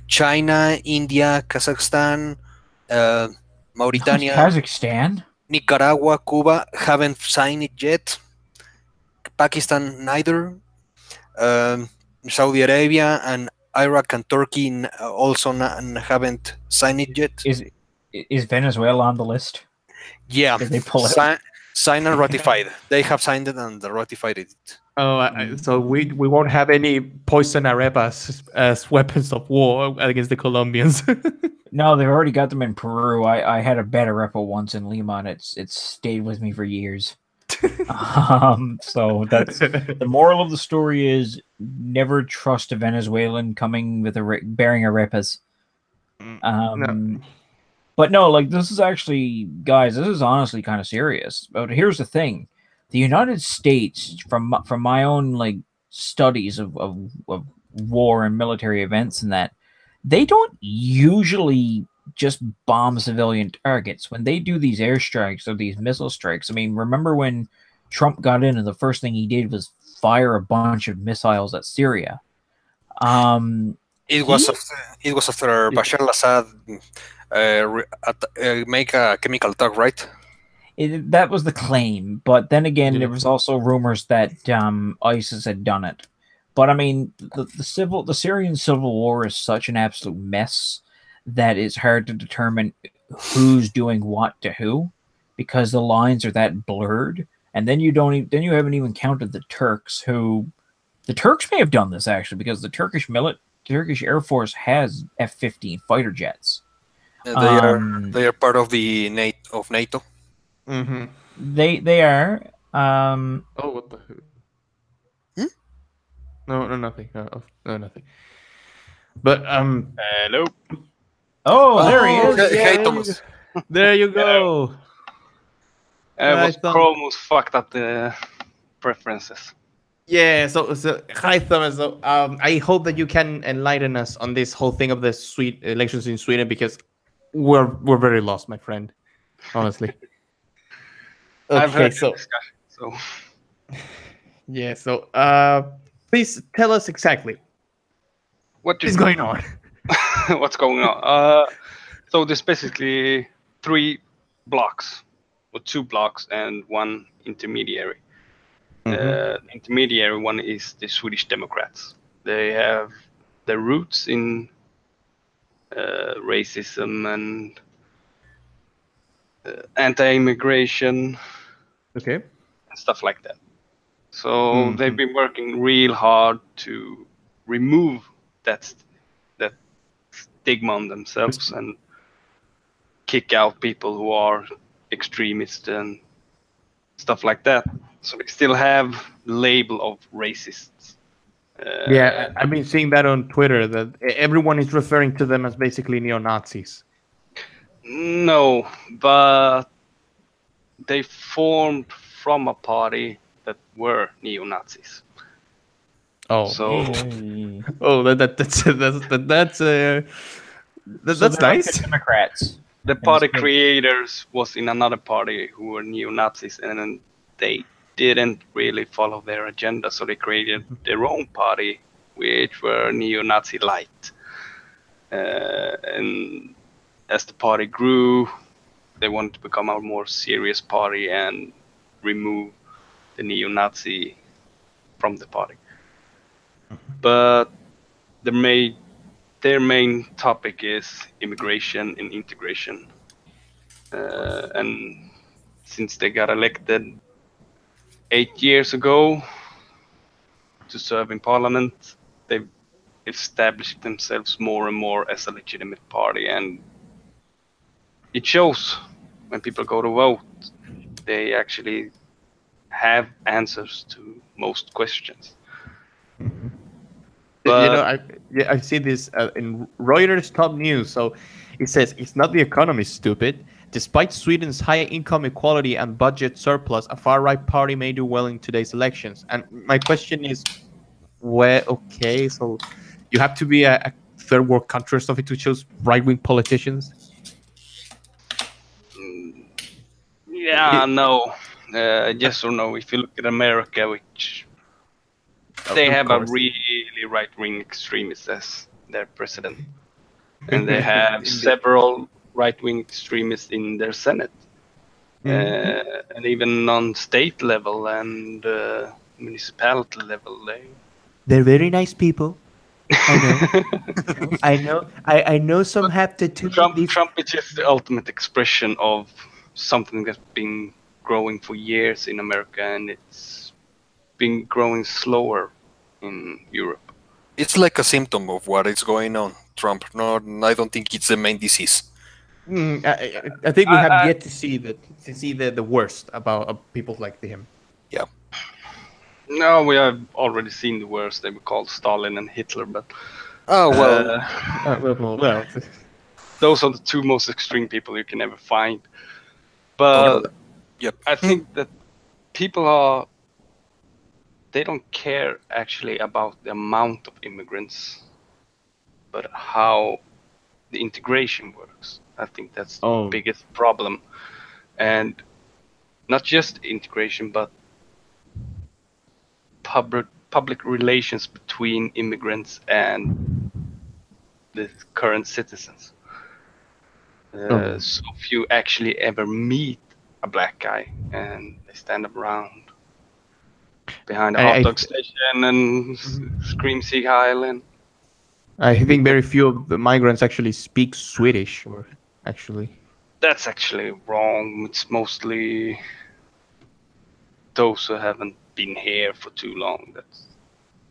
China, India, Kazakhstan, Mauritania, Kazakhstan. Nicaragua, Cuba haven't signed it yet. Pakistan neither. Saudi Arabia and Iraq and Turkey also haven't signed it yet. Is Venezuela on the list? Yeah, Did they pull it? Signed and ratified. They have signed it and ratified it. Oh, so we won't have any poison arepas as weapons of war against the Colombians. No, they've already got them in Peru. I had a bad arepa once in Lima, and it's stayed with me for years. So that's the moral of the story is never trust a Venezuelan coming with bearing arepas. No. But no, like this is actually, guys, this is honestly kind of serious. But here's the thing: the United States, from my own like studies of war and military events, and that they don't usually just bomb civilian targets when they do these airstrikes or these missile strikes. I mean, remember when Trump got in and the first thing he did was fire a bunch of missiles at Syria. It was after Bashar al-Assad make a chemical attack, right? That was the claim, but then again, there was also rumors that ISIS had done it. But I mean, the Syrian civil war is such an absolute mess that it's hard to determine who's doing what to who, because the lines are that blurred. And then you haven't even counted the Turks, who the Turks may have done this actually, because the Turkish Air Force has F-15 fighter jets. They are part of the NATO. Mm-hmm. They are. Oh, what the? No, nothing. No, nothing. But hello. Oh, there he is. Hey, Thomas. There you go. Chrome was fucked up the preferences. Yeah. So hi Thomas. So I hope that you can enlighten us on this whole thing of the elections in Sweden, because we're very lost, my friend. Honestly. Okay, I've heard so discussion, so yeah. So please tell us exactly what is going on. what's going on. So there's basically 3 blocks, or 2 blocks and 1 intermediary. The intermediary one is the Swedish Democrats. They have their roots in racism and anti-immigration, Okay. and stuff like that. So they've been working real hard to remove that stigma on themselves and kick out people who are extremists and stuff like that. So they still have the label of racists. Yeah, I've been seeing that on Twitter, that everyone is referring to them as basically neo-Nazis. No, but they formed from a party that were neo-Nazis. Oh, So that's nice. Democrats. the party creators was in another party who were neo-Nazis, and then they didn't really follow their agenda, so they created their own party, which were neo-Nazi light. And as the party grew, they wanted to become a more serious party and remove the neo-Nazi from the party. but their main topic is immigration and integration. And since they got elected 8 years ago to serve in parliament, they've established themselves more and more as a legitimate party, and it shows when people go to vote. They actually have answers to most questions. But I see this in Reuters top news. So it says it's not the economy, stupid. Despite Sweden's high income equality and budget surplus, a far-right party may do well in today's elections. And my question is, okay, so you have to be a third world country or something to choose right-wing politicians? yeah, no, yes or no. If you look at America, which they have a really right-wing extremist as their president, and they have several right-wing extremists in their Senate, and even on state level and municipality level. They're very nice people. I know. I know some have to Trump is just the ultimate expression of something that's been growing for years in America, and it's been growing slower in Europe. It's like a symptom of what is going on, Trump. No, I don't think it's the main disease. I think we have yet to see the worst about people like him. Yeah. No, we have already seen the worst. They were called Stalin and Hitler, but well, those are the two most extreme people you can ever find. But yep. I think that people they don't care actually about the amount of immigrants, but how the integration works. I think that's the biggest problem. And not just integration, but public relations between immigrants and the current citizens. So few actually ever meet a black guy, and they stand around behind a hot dog station and scream Sieg Heil. And I think very few of the migrants actually speak Swedish, or actually. That's actually wrong. It's mostly those who haven't been here for too long that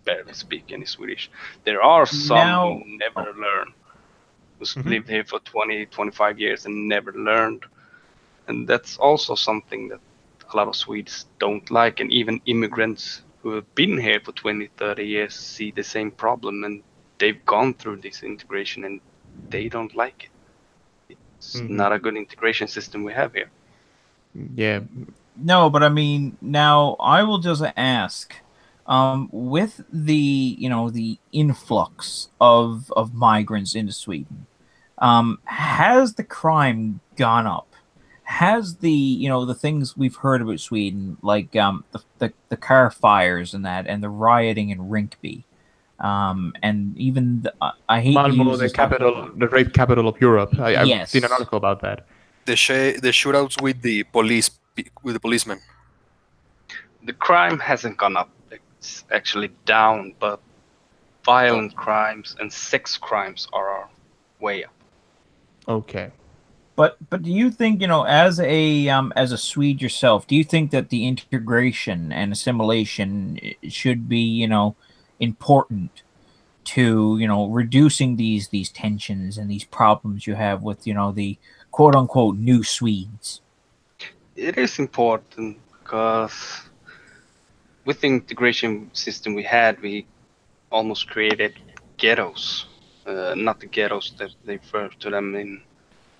barely speak any Swedish. There are some who never learn, who's lived here for 20, 25 years and never learned. And that's also something that a lot of Swedes don't like. And even immigrants who have been here for 20, 30 years see the same problem, and they've gone through this integration and they don't like it. It's not a good integration system we have here. Yeah. No, but I mean, now I will just ask, with the the influx of migrants into Sweden, has the crime gone up? Has the the things we've heard about Sweden, like the car fires and that, and the rioting in Rinkeby, and even I hate Malmo, the rape capital of Europe. I've seen an article about that. The shootouts with the policemen. The crime hasn't gone up. It's actually down, but violent crimes and sex crimes are way up. Okay. But do you think, as a Swede yourself, do you think that the integration and assimilation should be, important to, reducing these tensions and these problems you have with, the quote unquote new Swedes? It is important because with the integration system we had, we almost created ghettos. Not the ghettos that they refer to them in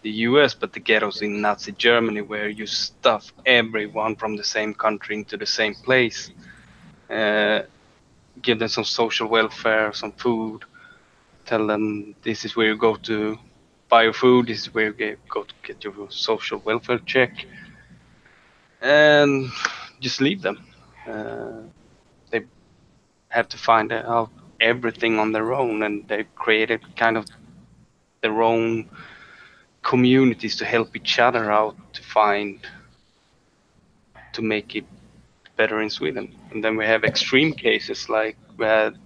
the US, but the ghettos in Nazi Germany, where you stuff everyone from the same country into the same place. Give them some social welfare, some food, tell them this is where you go to buy your food, this is where you go to get your social welfare check, and just leave them. They have to find out everything on their own, and they've created kind of their own communities to help each other out to make it better in Sweden. And then we have extreme cases, like we had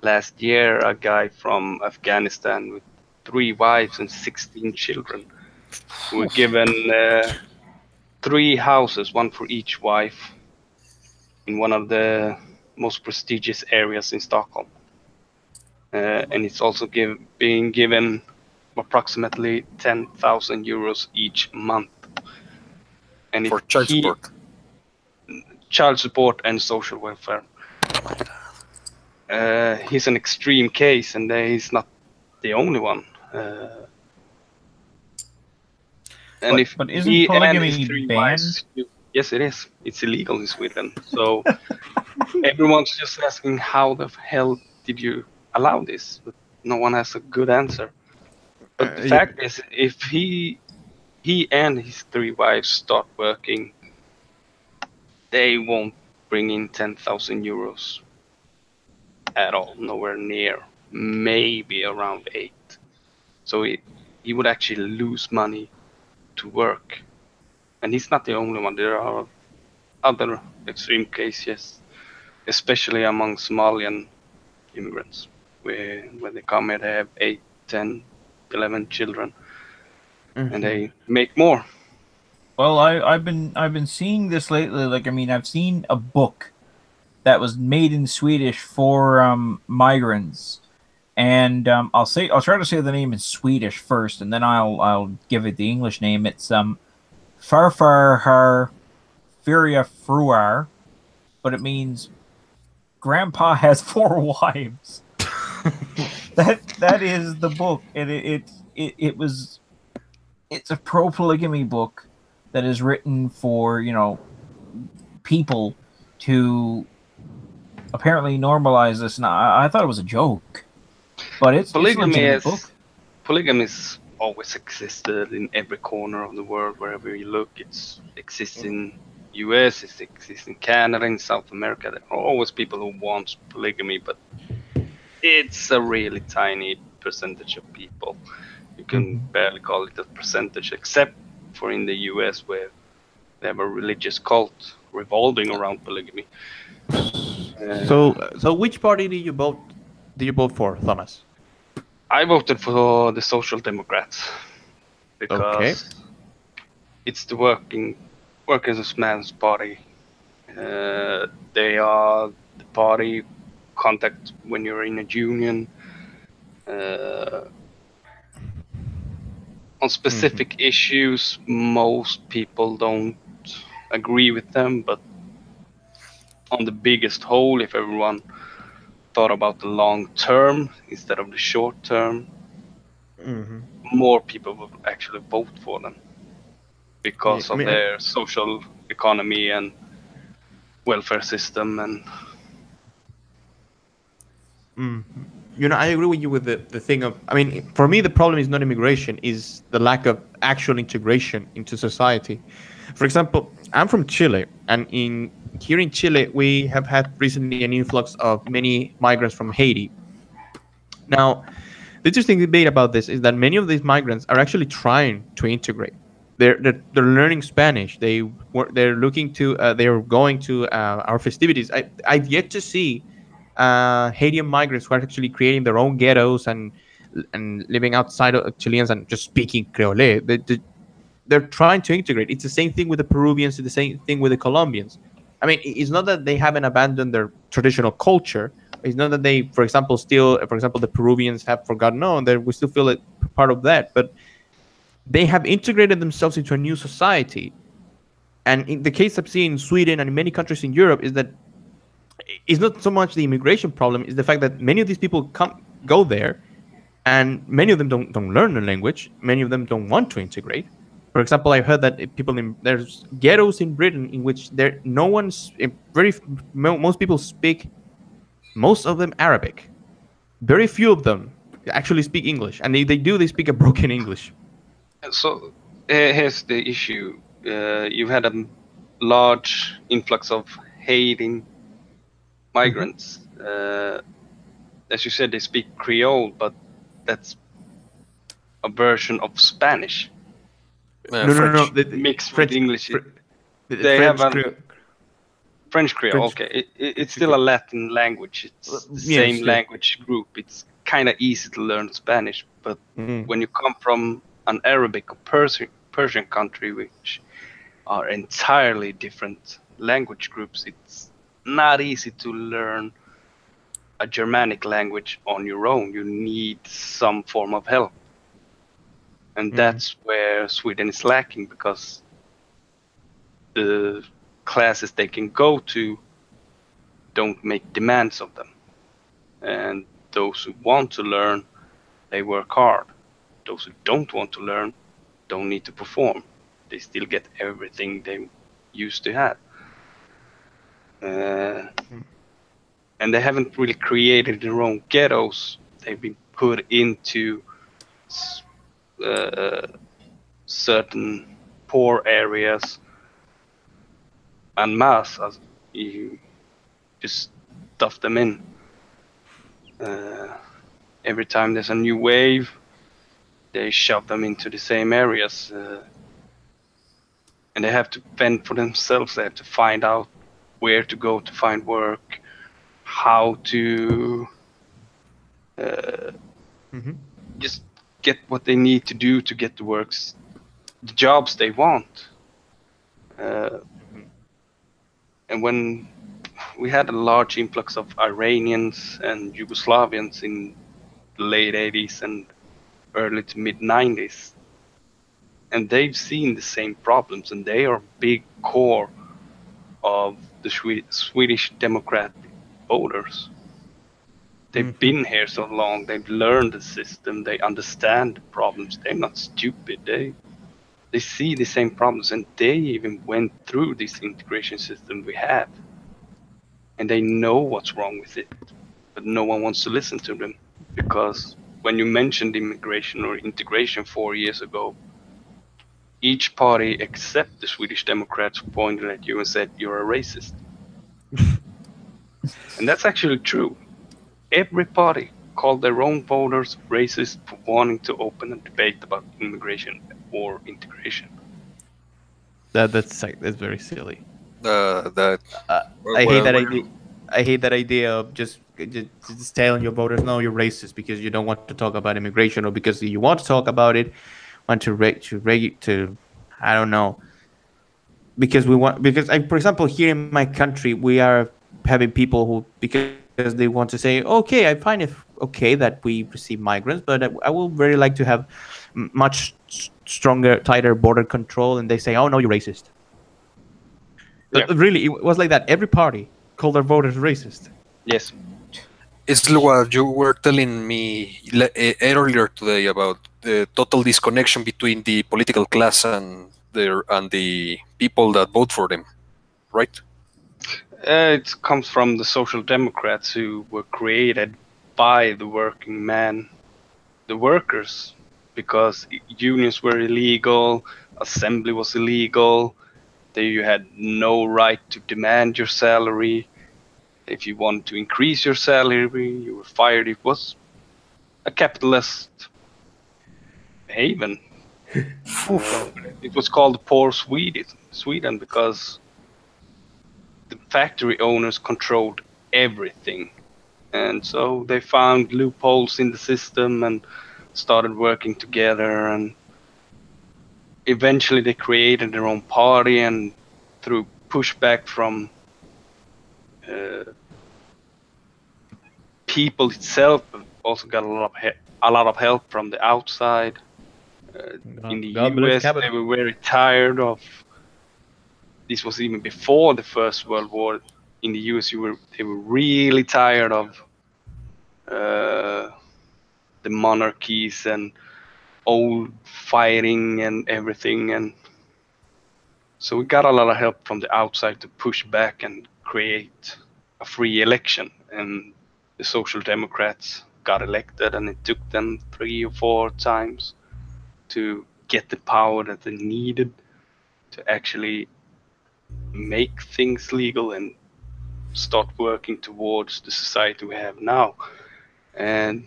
last year, a guy from Afghanistan with 3 wives and 16 children who were given 3 houses, one for each wife, in one of the most prestigious areas in Stockholm. And it's also being given approximately 10,000 euros each month. And For child support. Child support and social welfare. He's an extreme case, and he's not the only one. But isn't polygamy banned? Yes, it is. It's illegal in Sweden. So everyone's just asking, how the hell did you allow this? But no one has a good answer. But the fact is, if he and his 3 wives start working, they won't bring in 10,000 euros at all, nowhere near. Maybe around 8. So he would actually lose money to work. And he's not the only one. There are other extreme cases, especially among Somalian immigrants, where when they come here, they have 8, 10, 11 children, and they make more. Well, I've been seeing this lately. Like, I mean, I've seen a book that was made in Swedish for migrants, and I'll try to say the name in Swedish first, and then I'll give it the English name. It's Farfar har Furia Fruar, but it means Grandpa has 4 wives. that is the book, and it's a pro polygamy book that is written for, you know, people to apparently normalize this. And I thought it was a joke, but it's polygamy. It's a book. Polygamy has always existed in every corner of the world. Wherever you look, it exists in US, it exists in Canada, in South America. There are always people who want polygamy, but it's a really tiny percentage of people. You can barely call it a percentage, except for in the US, where they have a religious cult revolving around polygamy. So which party did you vote for, Thomas? I voted for the Social Democrats because it's the workers' man's party. They are the party contact when you're in a union. On specific issues, most people don't agree with them, but on the biggest whole, if everyone thought about the long term instead of the short term, more people would actually vote for them because of their social economy and welfare system. And you know, I agree with you with the thing of, I mean, for me, the problem is not immigration, is the lack of actual integration into society. For example, I'm from Chile, and here in Chile, we have had recently an influx of many migrants from Haiti. Now, the interesting debate about this is that many of these migrants are actually trying to integrate. They're learning Spanish. They're looking to they're going to our festivities. I've yet to see Haitian migrants who are actually creating their own ghettos and living outside of Chileans and just speaking Creole. They're trying to integrate. It's the same thing with the Peruvians. It's the same thing with the Colombians. I mean, it's not that they haven't abandoned their traditional culture. It's not that they, for example, the Peruvians have forgotten. No, we still feel it part of that. But they have integrated themselves into a new society. And in the case I've seen in Sweden and in many countries in Europe is that it's not so much the immigration problem, it's the fact that many of these people go there, and many of them don't learn the language. Many of them don't want to integrate. For example, I heard that there's ghettos in Britain in which most people speak, most of them, Arabic. Very few of them actually speak English, and they speak a broken English. So here's the issue: you've had a large influx of Haitian migrants. As you said, they speak Creole, but that's a version of Spanish. No. Mixed with English. They have French Creole. Okay, it's still a Latin language. It's the same language group. It's kind of easy to learn Spanish, but when you come from an Arabic or Persian country, which are entirely different language groups, it's not easy to learn a Germanic language on your own. You need some form of help. And that's where Sweden is lacking, because the classes they can go to don't make demands of them. And those who want to learn, they work hard. Those who don't want to learn don't need to perform. They still get everything they used to have. And they haven't really created their own ghettos. They've been put into certain poor areas en masse, as you just stuff them in. Every time there's a new wave, they shove them into the same areas, and they have to fend for themselves. They have to find out where to go to find work, how to just get what they need to do to get the works, the jobs they want. And when we had a large influx of Iranians and Yugoslavians in the late 80s and early to mid 90s, and they've seen the same problems, and they are a big core of the Swedish Democrat voters. They've been here so long, they've learned the system, they understand the problems. They're not stupid. They see the same problems, and they even went through this integration system we have. And they know what's wrong with it, but no one wants to listen to them, because when you mentioned immigration or integration 4 years ago, each party except the Swedish Democrats pointed at you and said you're a racist. And that's actually true. Every party called their own voters racist for wanting to open a debate about immigration or integration. That's very silly. I hate that idea. I hate that idea of just telling your voters, no, you're racist because you don't want to talk about immigration, or because you want to talk about it, want to I don't know. Because for example, here in my country, we are having people who, because they want to say, okay, I find it okay that we receive migrants, but I will very like to have much stronger, tighter border control, and they say, oh no, you're racist. Yeah. Really, it was like that. Every party called their voters racist. Yes. It's what you were telling me earlier today about the total disconnection between the political class and the people that vote for them, right? It comes from the Social Democrats, who were created by the working man, the workers, because unions were illegal, assembly was illegal, you had no right to demand your salary. If you wanted to increase your salary, you were fired. It was a capitalist haven. It was called poor Sweden because the factory owners controlled everything. And so they found loopholes in the system and started working together, and eventually they created their own party, and through pushback from people itself, also got a lot of help from the outside. In the US, they were very tired of. This was even before the First World War. In the US, they were really tired of the monarchies and old fighting and everything, and so we got a lot of help from the outside to push back and create a free election. And the Social Democrats got elected, and it took them 3 or 4 times to get the power that they needed to actually make things legal and start working towards the society we have now. And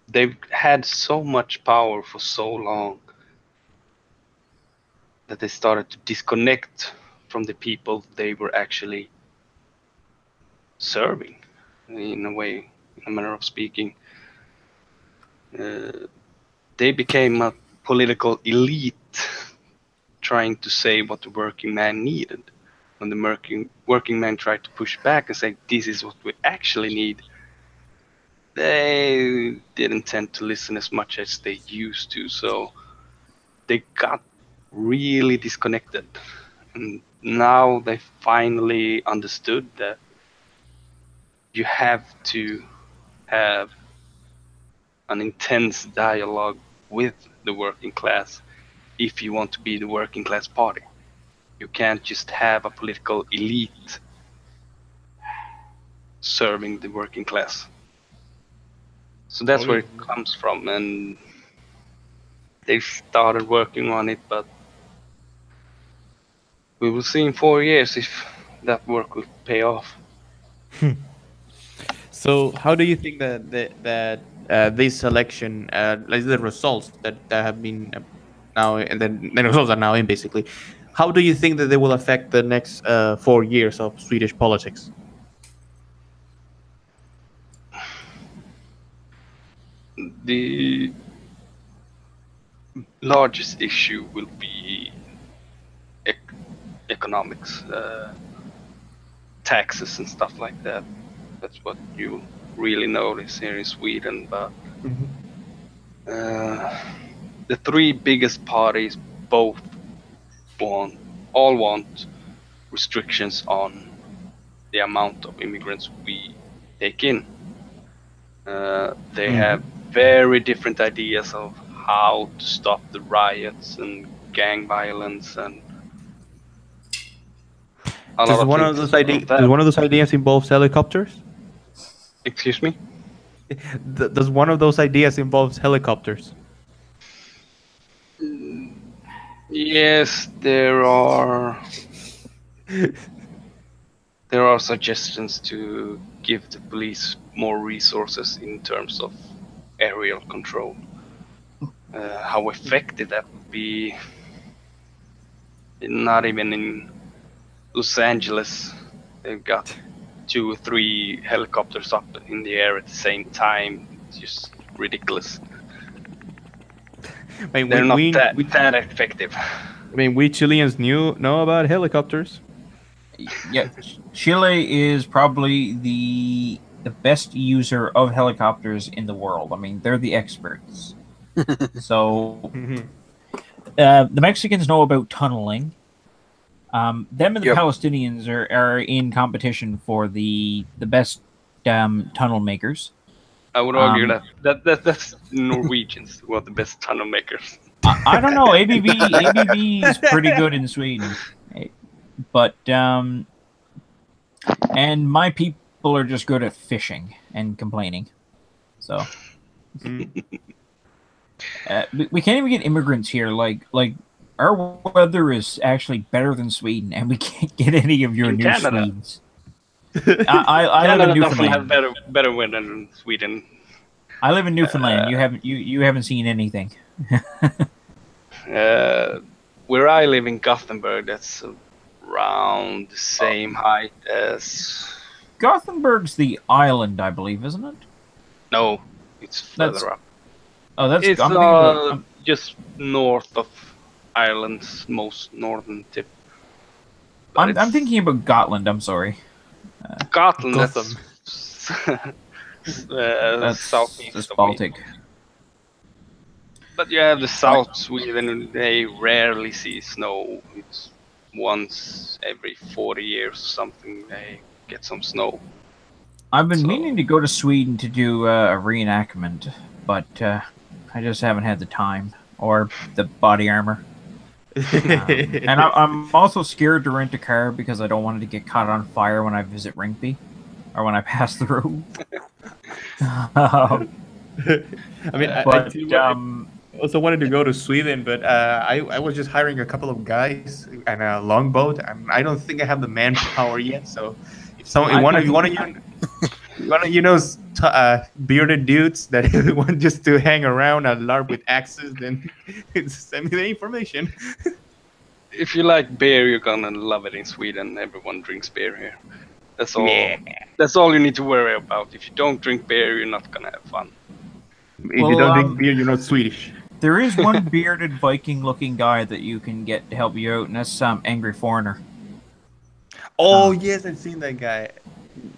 they've had so much power for so long that they started to disconnect from the people they were actually serving, in a way, in a manner of speaking. They became a political elite trying to say what the working man needed. When the working man tried to push back and say, this is what we actually need, they didn't tend to listen as much as they used to. So they got really disconnected. And now they finally understood that you have to have an intense dialogue with the working class if you want to be the working class party. You can't just have a political elite serving the working class. So that's where it comes from, and they started working on it, but we will see in 4 years if that work will pay off. So, how do you think that this election, like the results that have been now, and then the results are now in basically, how do you think that they will affect the next 4 years of Swedish politics? The largest issue will be economics, taxes and stuff like that. That's what you really notice here in Sweden. But the three biggest parties both want restrictions on the amount of immigrants we take in. They have very different ideas of how to stop the riots and gang violence and Does one of those ideas involve helicopters? Excuse me? Does one of those ideas involve helicopters? Yes, there are suggestions to give the police more resources in terms of aerial control. How effective that would be, not even in Los Angeles, they've got 2 or 3 helicopters up in the air at the same time. It's just ridiculous. I mean, They're not that effective. I mean, we Chileans know about helicopters. Yeah, Chile is probably the best user of helicopters in the world. I mean, they're the experts. So the Mexicans know about tunneling. Them and the Palestinians are in competition for the best tunnel makers. I would argue that's Norwegians who are the best tunnel makers. I don't know. ABB is pretty good in Sweden, but and my people are just good at fishing and complaining. So we can't even get immigrants here. Like our weather is actually better than Sweden, and we can't get any of your new Swedes. I live in Newfoundland. Have better weather than Sweden. I live in Newfoundland. You haven't seen anything. Where I live in Gothenburg, that's around the same height as. Gothenburg's the island, I believe, isn't it? No, it's further up. Oh, that's. It's just north of Ireland's most northern tip. I'm thinking about Gotland. I'm sorry. Gotland. That's southeast that's Baltic. But you have the South Sweden. They rarely see snow. It's once every 40 years or something they get some snow. I've been meaning to go to Sweden to do a reenactment, but I just haven't had the time or the body armor. And I'm also scared to rent a car because I don't want it to get caught on fire when I visit Rinkeby or when I pass through. I mean, I also wanted to go to Sweden, but I was just hiring a couple of guys and a longboat. I don't think I have the manpower yet. So if bearded dudes that want just to hang around and LARP with axes, then send me the information. if you like beer, you're gonna love it in Sweden. Everyone drinks beer here. That's all. Yeah. That's all you need to worry about. If you don't drink beer, you're not gonna have fun. If you don't drink beer, you're not Swedish. There is one bearded Viking-looking guy that you can get to help you out, and that's Angry Foreigner. Oh yes, I've seen that guy.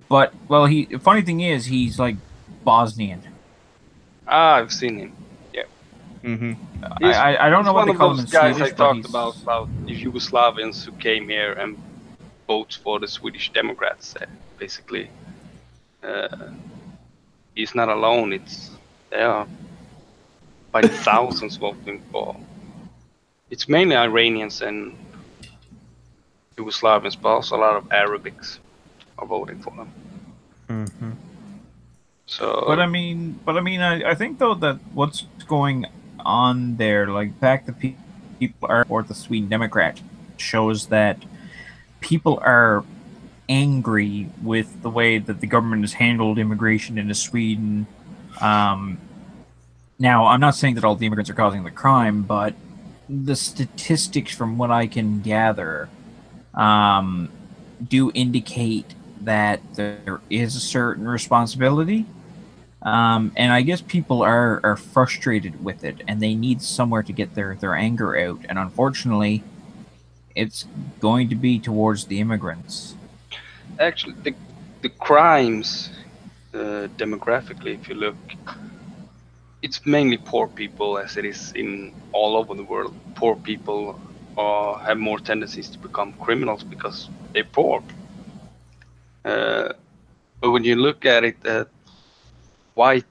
But well, funny thing is, he's like Bosnian. Ah, I've seen him. Yeah. I don't know what they call him in guys Swedish, I talked about the Yugoslavians who came here and voted for the Swedish Democrats. Basically, he's not alone. They are by the thousands voting for. It's mainly Iranians and Yugoslavians, but also a lot of Arabics are voting for them. So, but I mean, I think though that what's going on there, like back the people are, or the Sweden Democrat shows that people are angry with the way that the government has handled immigration into Sweden. Now, I'm not saying that all the immigrants are causing the crime, but the statistics from what I can gather do indicate that there is a certain responsibility. And I guess people are frustrated with it, and they need somewhere to get their anger out. And unfortunately, it's going to be towards the immigrants. Actually, the crimes, demographically, if you look, it's mainly poor people, as it is in all over the world. Poor people have more tendencies to become criminals because they're poor. But when you look at it, white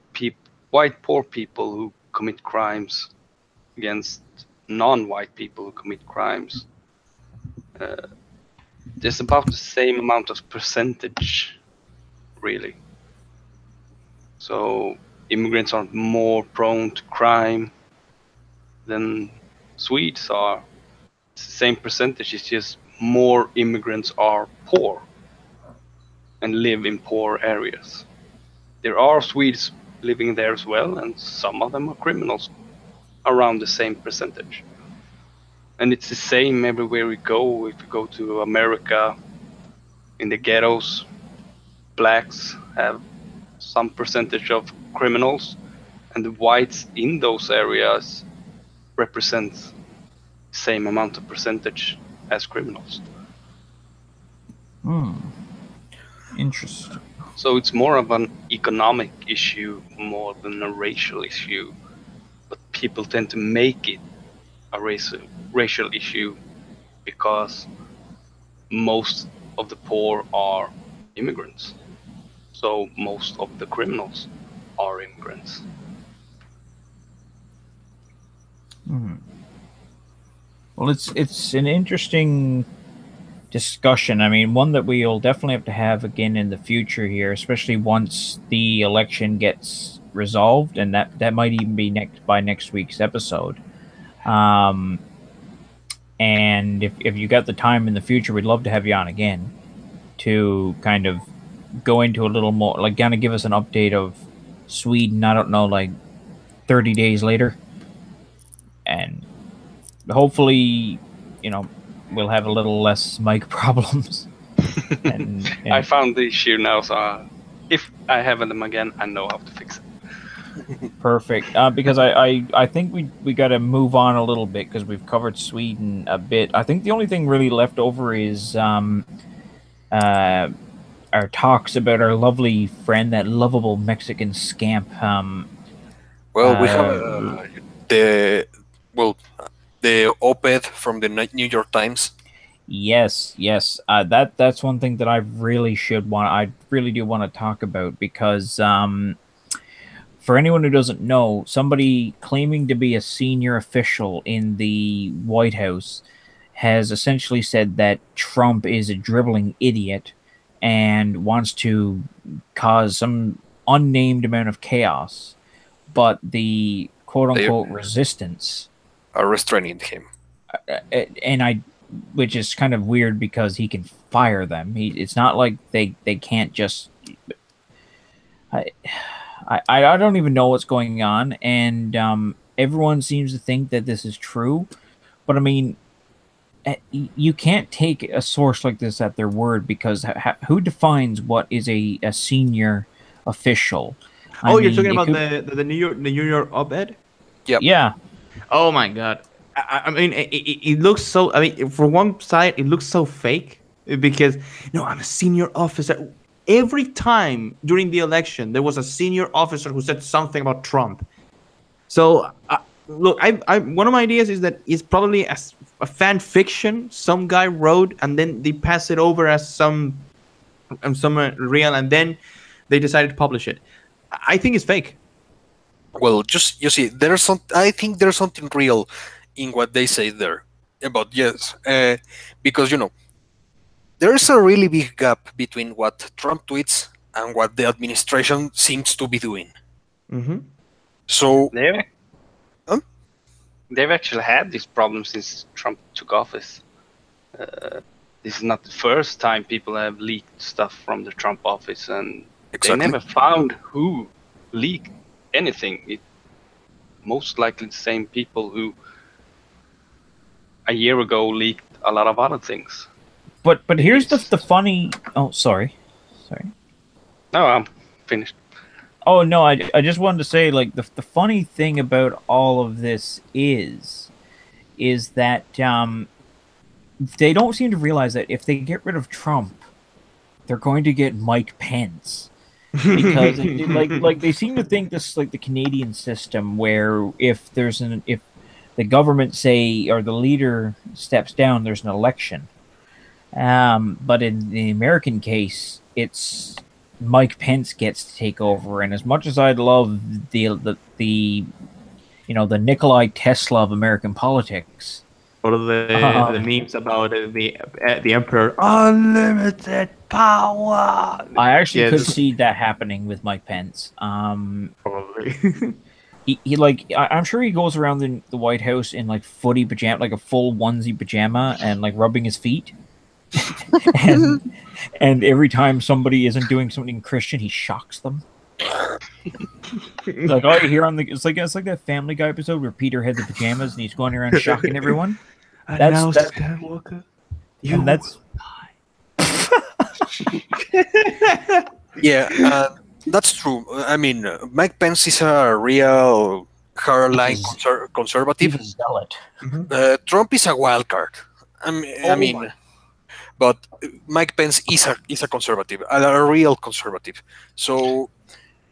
poor people who commit crimes against non-white people who commit crimes, there's about the same amount of percentage, really. So immigrants are more prone to crime than Swedes are. It's the same percentage, it's just more immigrants are poor and live in poor areas. There are Swedes living there as well, and some of them are criminals, around the same percentage. And it's the same everywhere we go. If you go to America, in the ghettos, blacks have some percentage of criminals, and the whites in those areas represent the same amount of percentage as criminals. Interesting. So it's more of an economic issue more than a racial issue, but people tend to make it a racial issue because most of the poor are immigrants. So most of the criminals are immigrants. Well, it's an interesting discussion. I mean, one that we'll definitely have to have again in the future here, especially once the election gets resolved, and that might even be by next week's episode. And if you got the time in the future, we'd love to have you on again to kind of go into a little more, like kind of give us an update of Sweden, I don't know, like 30 days later. And hopefully, we'll have a little less mic problems. and I found the issue now, so if I have them again, I know how to fix it. Perfect. Because I think we got to move on a little bit because we've covered Sweden a bit. I think the only thing really left over is our talks about our lovely friend, that lovable Mexican scamp. Well, we have the op-ed from the New York Times. Yes. That's one thing that I really do want to talk about because for anyone who doesn't know, somebody claiming to be a senior official in the White House has essentially said that Trump is a dribbling idiot and wants to cause some unnamed amount of chaos, but the quote-unquote resistance are restraining him. Which is kind of weird because he can fire them. It's not like they can't just... I don't even know what's going on, and everyone seems to think that this is true. But I mean, you can't take a source like this at their word, because who defines what is a senior official? You're talking about the New York Op Ed? Yep. Yeah. Oh my god! I mean, it looks so. I mean, for one side, it looks so fake because I'm a senior officer. Every time during the election, there was a senior officer who said something about Trump. So look, one of my ideas is that it's probably a fan fiction some guy wrote, and then they pass it over as some real, and then they decided to publish it. I think it's fake. Well, just you see, I think there's something real in what they say there about because there's a really big gap between what Trump tweets and what the administration seems to be doing. Mm-hmm. So they've actually had this problem since Trump took office. This is not the first time people have leaked stuff from the Trump office, and they never found who leaked anything. It most likely the same people who a year ago leaked a lot of other things. But here's the funny. Oh, sorry. No, I'm finished. Oh no, I just wanted to say, like, the funny thing about all of this is that they don't seem to realize that if they get rid of Trump, they're going to get Mike Pence. Because like they seem to think this, like the Canadian system, where if the government or the leader steps down, there's an election. But in the American case, it's Mike Pence gets to take over. And as much as I'd love the Nikolai Tesla of American politics, or the memes about the emperor, unlimited power. I actually could see that happening with Mike Pence. Probably. I'm sure he goes around the White House in like footy pajama, like a full onesie pajama, and like rubbing his feet. and every time somebody isn't doing something Christian, he shocks them. Like all you hear it's like that Family Guy episode where Peter had the pajamas and he's going around shocking everyone. That's Skywalker. Yeah, that's true. I mean, Mike Pence is a real hardline conservative. He's a zealot. Trump is a wild card. But Mike Pence is a conservative, a real conservative. So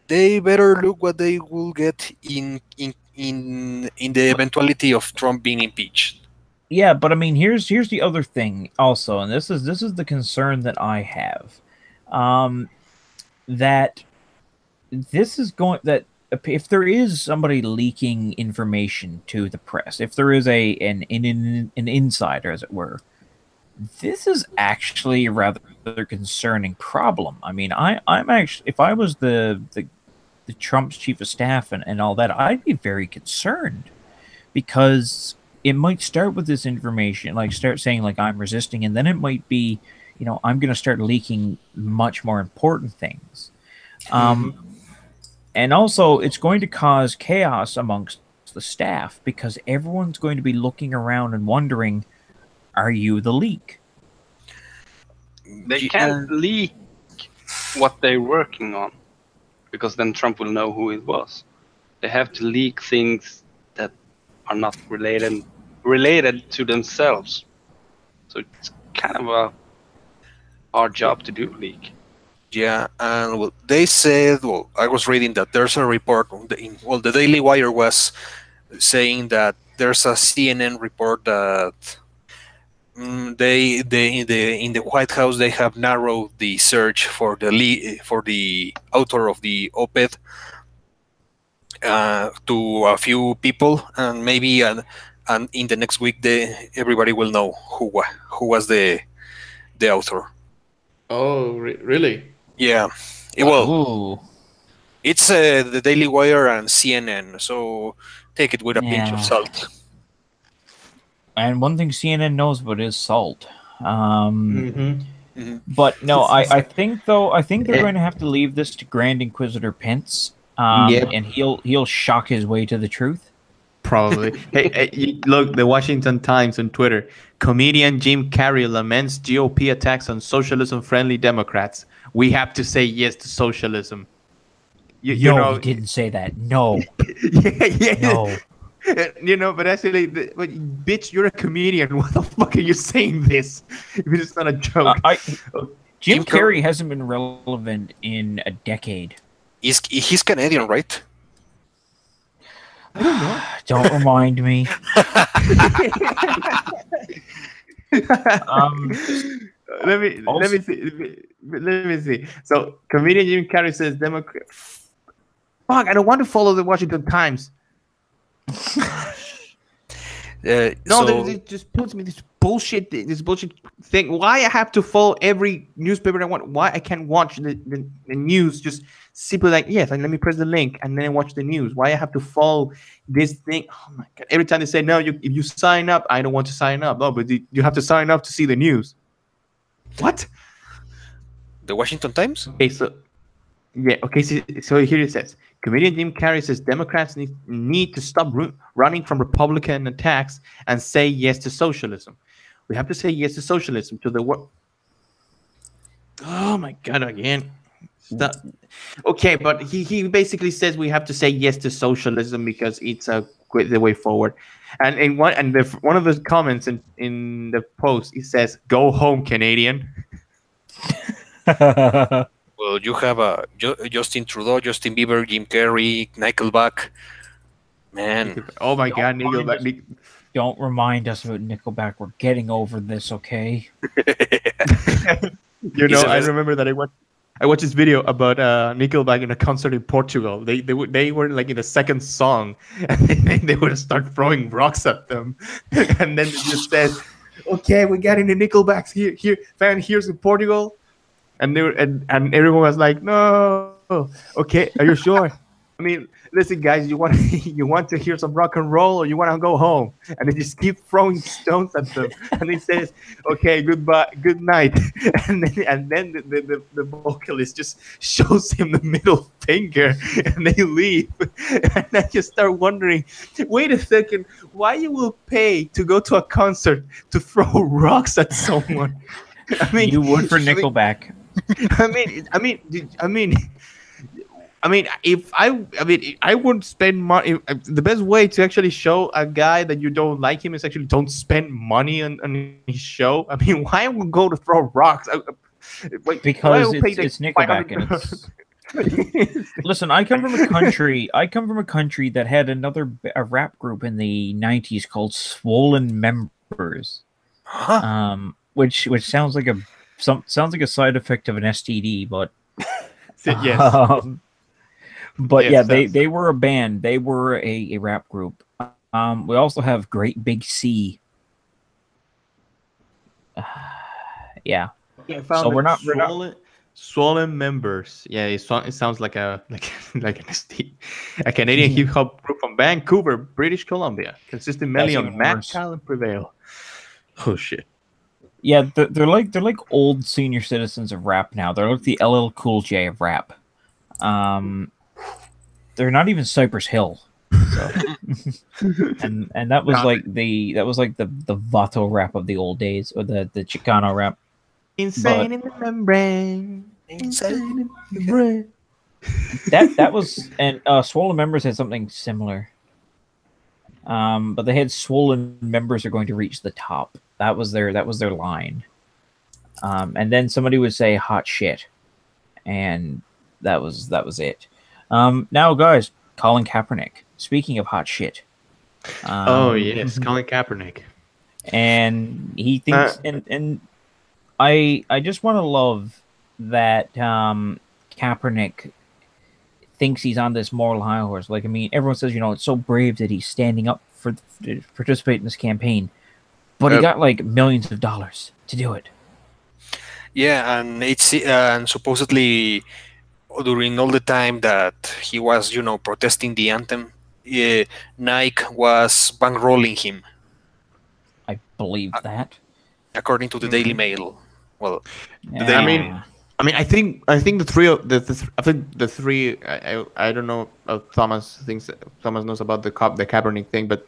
they better look what they will get in the eventuality of Trump being impeached. Yeah, but I mean, here's the other thing also, and this is the concern that I have, that if there is somebody leaking information to the press, if there is an insider, as it were, this is actually a rather concerning problem. I mean, I'm actually, if I was the Trump's chief of staff and all that, I'd be very concerned, because it might start with this information, like start saying like I'm resisting, and then it might be, I'm going to start leaking much more important things. And also it's going to cause chaos amongst the staff, because everyone's going to be looking around and wondering, are you the leak? They can't leak what they're working on, because then Trump will know who it was. They have to leak things that are not related to themselves. So it's kind of a hard job to do, leak. Yeah, and they said, I was reading that there's a report on the Daily Wire was saying that there's a CNN report that they in the White House they have narrowed the search for the author of the op-ed to a few people, and maybe and in the next week everybody will know who was the author. Oh, really? Yeah. It's the Daily Wire and CNN, so take it with a pinch of salt. And one thing CNN knows about is salt. But no, I think they're going to have to leave this to Grand Inquisitor Pence, and he'll shock his way to the truth. Probably. Hey, look, the Washington Times on Twitter. Comedian Jim Carrey laments GOP attacks on socialism-friendly Democrats. We have to say yes to socialism. You No, know, he didn't say that. No. yeah. No. But actually, bitch, you're a comedian. What the fuck are you saying this? If it's not a joke. Jim Carrey hasn't been relevant in a decade. He's Canadian, right? I don't know. Don't remind me. Let me see. So, comedian Jim Carrey says Democrat. Fuck! I don't want to follow the Washington Times. It just puts me this bullshit thing. Why I have to follow every newspaper I want? Why I can't watch the news? Just simply like, yes, and let me press the link and then watch the news. Why I have to follow this thing? Oh my god! Every time they say no, if you sign up, I don't want to sign up. No, but you have to sign up to see the news. What? The Washington Times? Okay, so yeah, okay. So here it says. Comedian Jim Carrey says Democrats need to stop running from Republican attacks and say yes to socialism. We have to say yes to socialism to the world. Oh my god! Again, stop. Okay, but he basically says we have to say yes to socialism because it's the way forward. And one of the comments in the post, it says, "Go home, Canadian." Well, you have Justin Trudeau, Justin Bieber, Jim Carrey, Nickelback. Man. Oh my god, Nickelback. Don't remind us about Nickelback. We're getting over this, okay? I remember that I watched this video about Nickelback in a concert in Portugal. They were like in the second song, and they would start throwing rocks at them, and then it just says, "Okay, we're getting the Nickelbacks here, fan. Here's in Portugal." And everyone was like, "No, okay, are you sure? I mean, listen, guys, you want to hear some rock and roll, or you want to go home?" And they just keep throwing stones at them. And he says, "Okay, goodbye, good night." And then the vocalist just shows him the middle finger, and they leave. And I just start wondering, wait a second, why you will pay to go to a concert to throw rocks at someone? I mean, you would for Nickelback. I mean, I wouldn't spend money. The best way to actually show a guy that you don't like him is actually don't spend money on his show. I mean, why would go to throw rocks? Because it's Nickelback. And it's... Listen, I come from a country that had a rap group in the 90s called Swollen Members. Huh? Which sounds like a side effect of an STD, but yes. But yes, yeah, they were a band. They were a rap group. We also have Great Big Sea. Yeah. So we're not Swollen Members. Yeah, it sounds like an STD. A Canadian hip hop group from Vancouver, British Columbia, consisting mainly of Matt Callan Prevail. Oh shit. Yeah, they're like old senior citizens of rap now. They're like the LL Cool J of rap. They're not even Cypress Hill. So. and that was like the Vato rap of the old days, or the Chicano rap. Insane in the membrane. Insane in the brain. That was, and Swollen Members had something similar. But they had Swollen Members are going to reach the top. That was their line. And then somebody would say hot shit, and that was it. Now, guys, Colin Kaepernick. Speaking of hot shit. Oh yes, Colin Kaepernick. And he thinks, and I just want to love that Kaepernick thinks he's on this moral high horse. Like, I mean, everyone says, it's so brave that he's standing up to participate in this campaign, but he got like millions of dollars to do it. Yeah, and it's and supposedly during all the time that he was, protesting the anthem, Nike was bankrolling him. I believe that, according to the Daily Mail. Well, I mean, I mean, I think the three of I think the three. I don't know if Thomas knows about the Kaepernick thing, but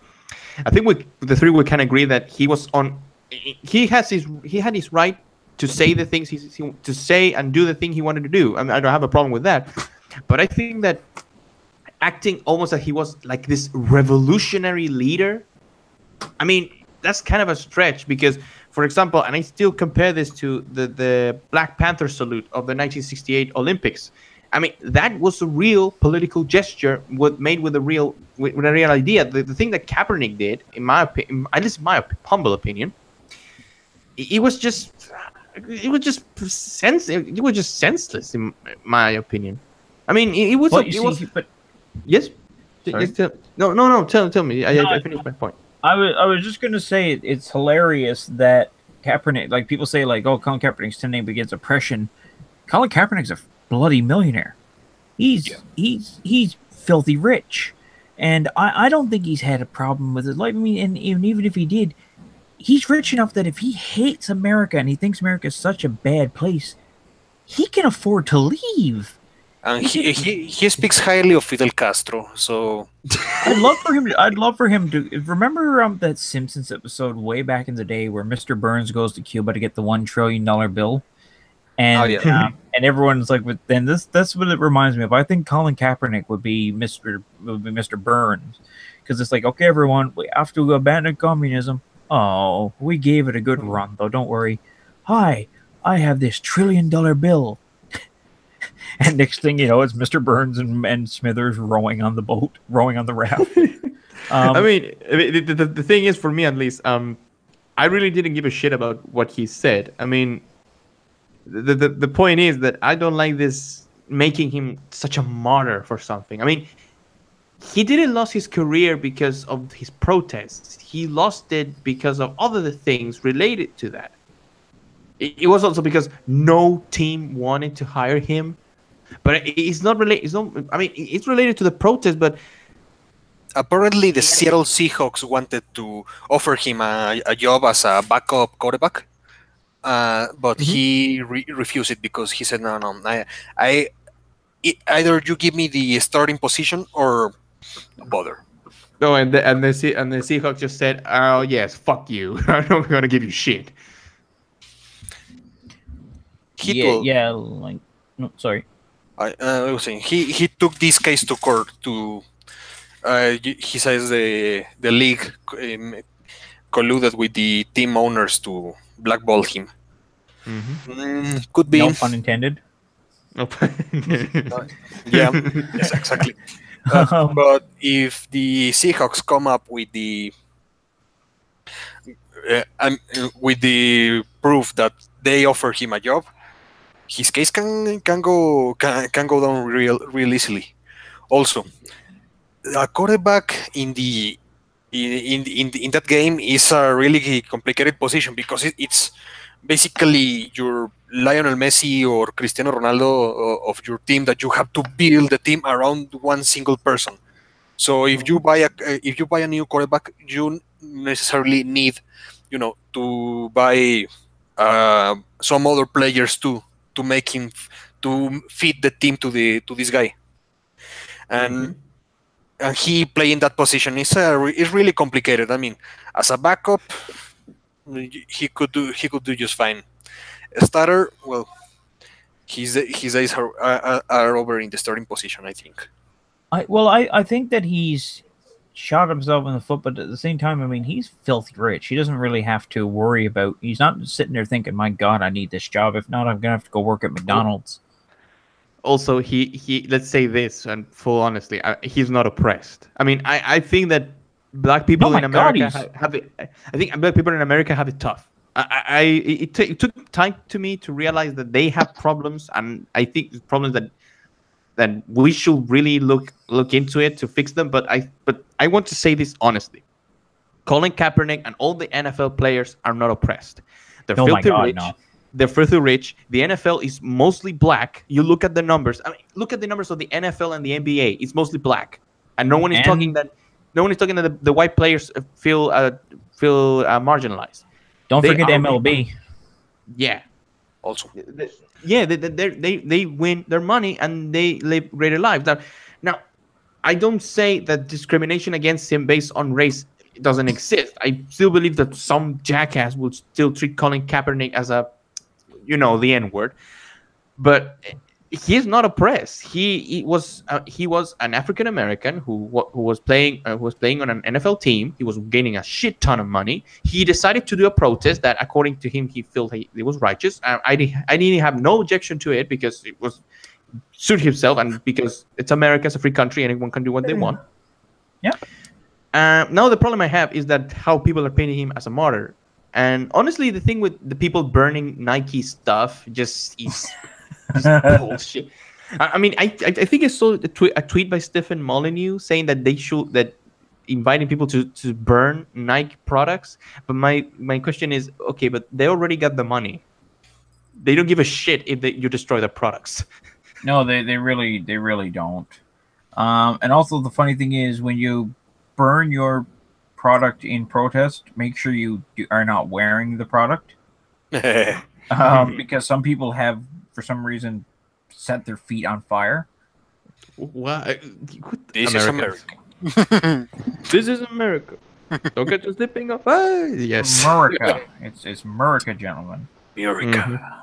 I think the three would kind of agree that he was on. He had his right to say the things to say and do the thing he wanted to do. I mean, I don't have a problem with that, but I think that acting almost like he was like this revolutionary leader. I mean, that's kind of a stretch because, for example, and I still compare this to the Black Panther salute of the 1968 Olympics. I mean, that was a real political gesture made with a real idea. The thing that Kaepernick did, in my opinion, at least my humble opinion, it was just senseless in my opinion. I mean, yes. No. Tell me. I finished my point. I was just gonna say it's hilarious that Kaepernick, like people say, like, oh, Colin Kaepernick's standing against oppression. Colin Kaepernick's a bloody millionaire. He's filthy rich, and I don't think he's had a problem with it. Like, I mean, and even if he did, he's rich enough that if he hates America and he thinks America is such a bad place, he can afford to leave. And he speaks highly of Fidel Castro, so I'd love for him to remember that Simpsons episode way back in the day where Mr. Burns goes to Cuba to get the $1 trillion bill, and and everyone's like, "But then that's what it reminds me of." I think Colin Kaepernick would be Mr. Burns, because it's like, okay, everyone, we have to abandon communism. Oh, we gave it a good run, though. Don't worry. Hi, I have this $1 trillion bill. And next thing you know, it's Mr. Burns and Smithers rowing on the raft. I mean, the thing is, for me at least, I really didn't give a shit about what he said. I mean, the point is that I don't like this making him such a martyr for something. I mean, he didn't lose his career because of his protests. He lost it because of other things related to that. It was also because no team wanted to hire him. But it's not related. I mean, it's related to the protest, but apparently the Seattle Seahawks wanted to offer him a job as a backup quarterback, but he refused it because he said, "No, either you give me the starting position or bother." No, and the Seahawks just said, "Oh yes, fuck you. I'm not gonna give you shit." Sorry. I was saying he took this case to court to. He says the league colluded with the team owners to blackball him. Could be. No pun intended. No pun intended. Yeah, yes, exactly. But if the Seahawks come up with the proof that they offer him a job, his case can go down real easily. Also, a quarterback in that game is a really complicated position because it's basically your Lionel Messi or Cristiano Ronaldo of your team that you have to build the team around one single person. So if you buy a new quarterback, you necessarily need, to buy some other players too, to make him to fit the team to this guy, and he playing that position is really complicated. I mean, as a backup, he could do just fine. A starter, well, his days are over in the starting position, I think. I think that he's shot himself in the foot, but at the same time, I mean, he's filthy rich. He doesn't really have to worry about. He's not sitting there thinking, "My God, I need this job. If not, I'm gonna have to go work at McDonald's." Also, he let's say this, and full honestly, he's not oppressed. I mean, I think that black people in America have it. I think black people in America have it tough. It took time to me to realize that they have problems, and I think problems that we should really look into it to fix them. But I want to say this honestly: Colin Kaepernick and all the NFL players are not oppressed. They're filthy rich. No. They're filthy rich. The NFL is mostly black. You look at the numbers. I mean, look at the numbers of the NFL and the NBA. It's mostly black, and no one is talking that the white players feel marginalized. Don't forget MLB. Yeah. also. They win their money and they live greater lives. Now, I don't say that discrimination against him based on race doesn't exist. I still believe that some jackass would still treat Colin Kaepernick as a, the N word, but he is not oppressed. He was an African American who was playing on an NFL team. He was gaining a shit ton of money. He decided to do a protest that, according to him, he felt it was righteous. I didn't have no objection to it because it was suit himself and because it's America, it's a free country, anyone can do what they want. Yeah. Now the problem I have is that how people are painting him as a martyr. And honestly, the thing with the people burning Nike stuff just is bullshit. I mean, I think I saw a tweet by Stephen Molyneux saying that inviting people to burn Nike products. But my question is, okay, but they already got the money. They don't give a shit if you destroy the products. No, they really don't. And also the funny thing is, when you burn your product in protest, make sure you are not wearing the product. Because some people have, for some reason, set their feet on fire. Why? This is America. This is America. Don't get to slipping up. Yes. America. It's America, gentlemen. America.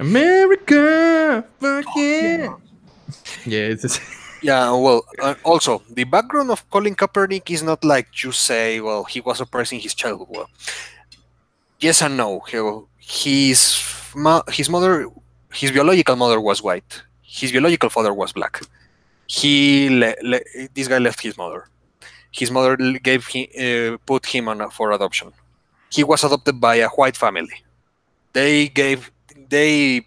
America. Fuck yeah. Yeah, it's Yeah, well, also, the background of Colin Kaepernick is not like you say, well, he was oppressing his childhood. Well, yes and no. His biological mother was white. His biological father was black. This guy left his mother. His mother put him for adoption. He was adopted by a white family. They gave him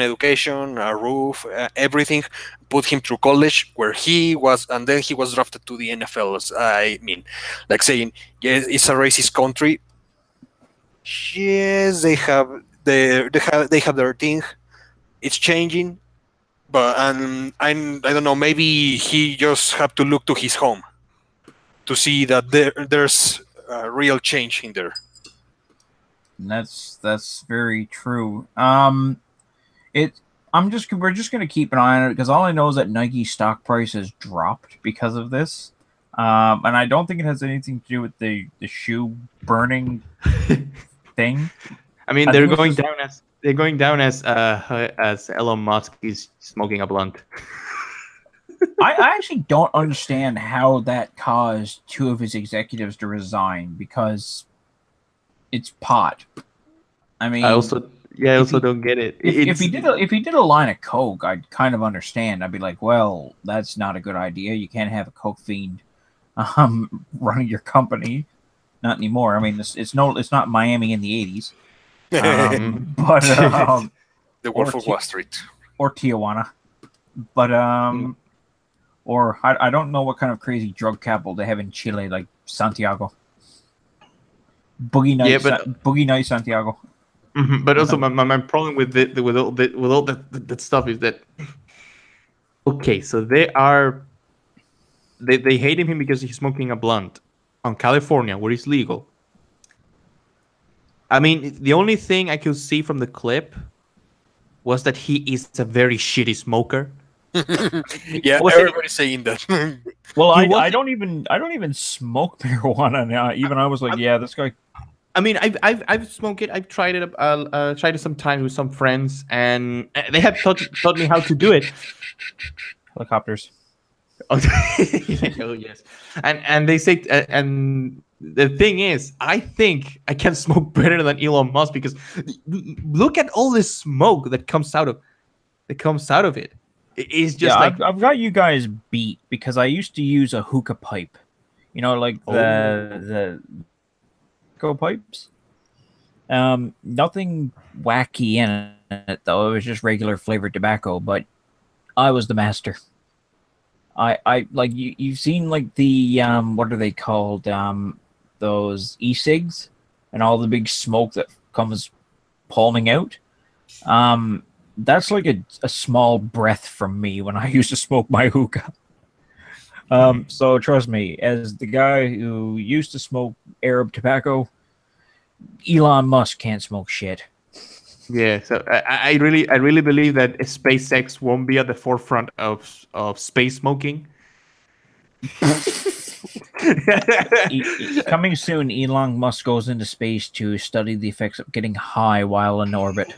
education, a roof, everything, put him through college where he was, and then he was drafted to the NFL. I mean, like saying, yes, it's a racist country. Yes, they have their thing. It's changing, but I don't know, maybe he just have to look to his home to see that there's a real change in there. That's very true. We're just gonna keep an eye on it because all I know is that Nike stock price has dropped because of this. And I don't think it has anything to do with the shoe burning thing. I mean, they're going down as Elon Musk is smoking a blunt. I actually don't understand how that caused two of his executives to resign because it's pot. I mean, I also don't get it. If he did a line of coke, I'd kind of understand. I'd be like, well, that's not a good idea. You can't have a coke fiend running your company. Not anymore. I mean, it's not Miami in the 80s. But the Wolf of Wall Street or Tijuana. But or I don't know what kind of crazy drug capital they have in Chile, like Santiago. Boogie Nights Santiago. Mm-hmm. But also my problem with all that stuff is that, okay, so they hate him because he's smoking a blunt on California where it's legal. I mean, the only thing I could see from the clip was that he is a very shitty smoker. Yeah, everybody's saying that. Well, I don't even smoke marijuana now. Even I was like, yeah, this guy. I mean, I've smoked it. I've tried it. Tried it sometimes with some friends, and they have taught me how to do it. Helicopters. Oh yes, and they say, and the thing is, I think I can smoke better than Elon Musk because look at all this smoke that comes out of it. It's just like I've got you guys beat because I used to use a hookah pipe, like the pipes. Nothing wacky in it though. It was just regular flavored tobacco, but I was the master. I like you've seen like the what are they called, those e-cigs and all the big smoke that comes palming out. That's like a small breath from me when I used to smoke my hookah. So trust me, as the guy who used to smoke Arab tobacco, Elon Musk can't smoke shit. Yeah, so I really believe that SpaceX won't be at the forefront of space smoking. Coming soon, Elon Musk goes into space to study the effects of getting high while in orbit.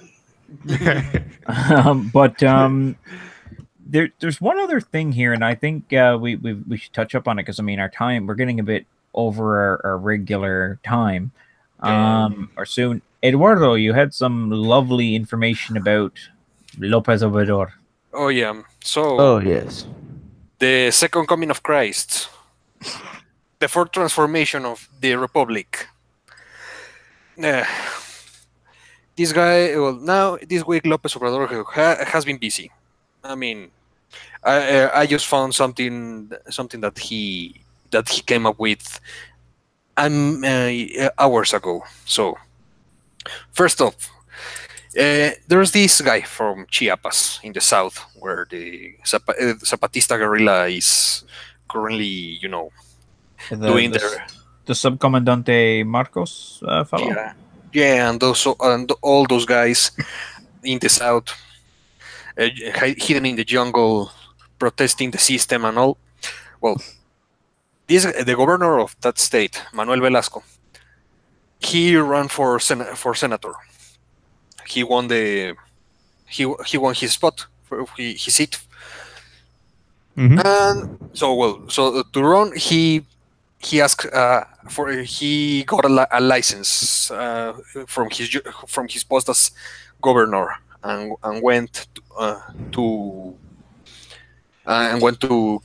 There's one other thing here, and I think we should touch up on it because I mean we're getting a bit over our regular time. Or soon, Eduardo, you had some lovely information about Lopez Obrador. Oh yeah. So. Oh yes. The second coming of Christ. The fourth transformation of the Republic. This guy, well, now this week Lopez Obrador has been busy. I mean, I just found something that he came up with hours ago. So, first off, there's this guy from Chiapas in the south, where the Zapatista guerrilla is currently, doing their the subcomandante Marcos fellow. Yeah, and all those guys in the south, hidden in the jungle, protesting the system and all. Well, the governor of that state, Manuel Velasco, he ran for senator. He won he won his spot for his seat. Mm-hmm. And so to run, he asked he got a license from his post as governor and went to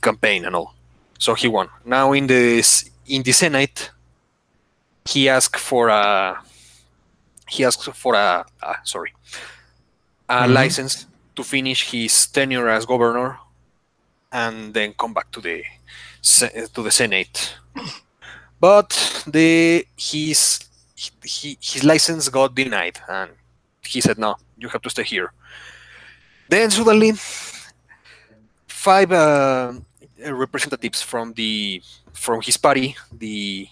campaign and all. So he won. Now in the Senate, he asked for a license to finish his tenure as governor and then come back to the Senate. But his license got denied, and he said, "No, you have to stay here." Then suddenly, 5 representatives from his party, the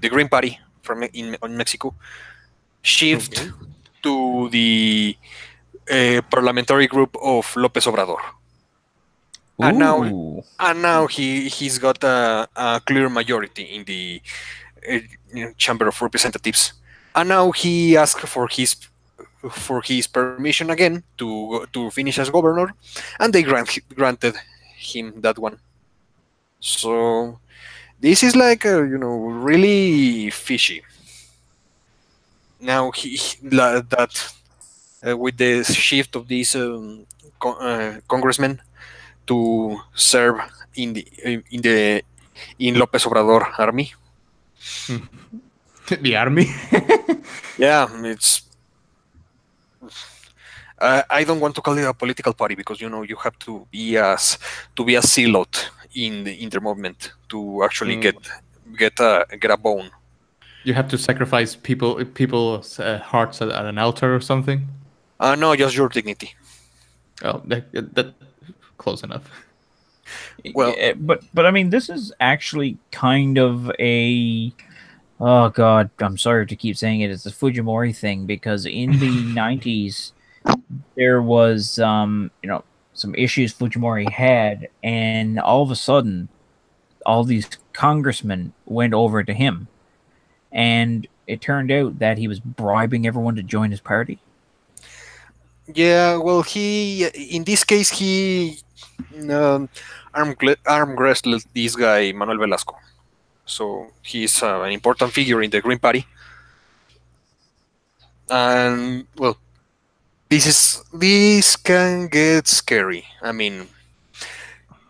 Green Party in Mexico, shift to the parliamentary group of López Obrador. And now he's got a clear majority in the Chamber of Representatives, and now he asked for his permission again to finish as governor, and they granted him that one. So this is like really fishy. Now with the shift of these congressmen to serve in López Obrador army. The army? Yeah, it's. I don't want to call it a political party because you have to be a zealot in their movement to actually get a bone. You have to sacrifice people's hearts at an altar or something. No, just your dignity. Oh, that close enough. Well, but I mean, this is actually kind of a. Oh God, I'm sorry to keep saying it. It's a Fujimori thing because in the 90s there was some issues Fujimori had, and all of a sudden, all these congressmen went over to him, and it turned out that he was bribing everyone to join his party. Yeah, well, in this case he arm wrestled this guy Manuel Velasco, so he's an important figure in the Green Party, and well, this can get scary. I mean,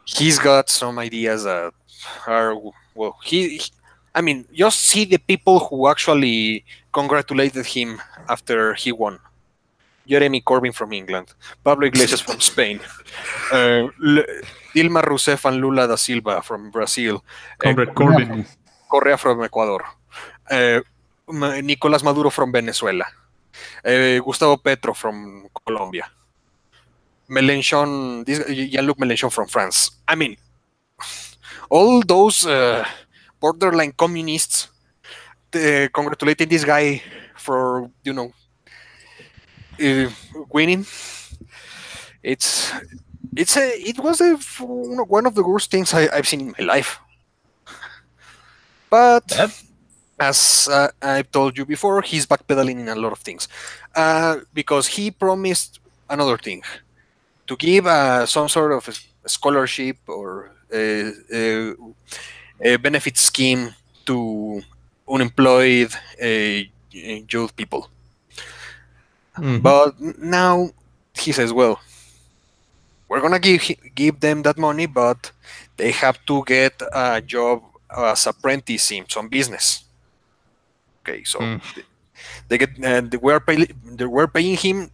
he's got some ideas that are I mean, just see the people who actually congratulated him after he won. Jeremy Corbyn from England, Pablo Iglesias from Spain, Dilma Rousseff and Lula da Silva from Brazil, Corbyn. Correa from Ecuador, Nicolás Maduro from Venezuela, Gustavo Petro from Colombia, Jean-Luc Mélenchon from France. I mean, all those borderline communists congratulating this guy for winning. It's it was one of the worst things I've seen in my life. But as I've told you before, he's backpedaling in a lot of things because he promised another thing to give some sort of a scholarship or a benefit scheme to unemployed youth people. But now he says, well, we're gonna give them that money, but they have to get a job as apprentice in some business. Okay, so they get they were paying him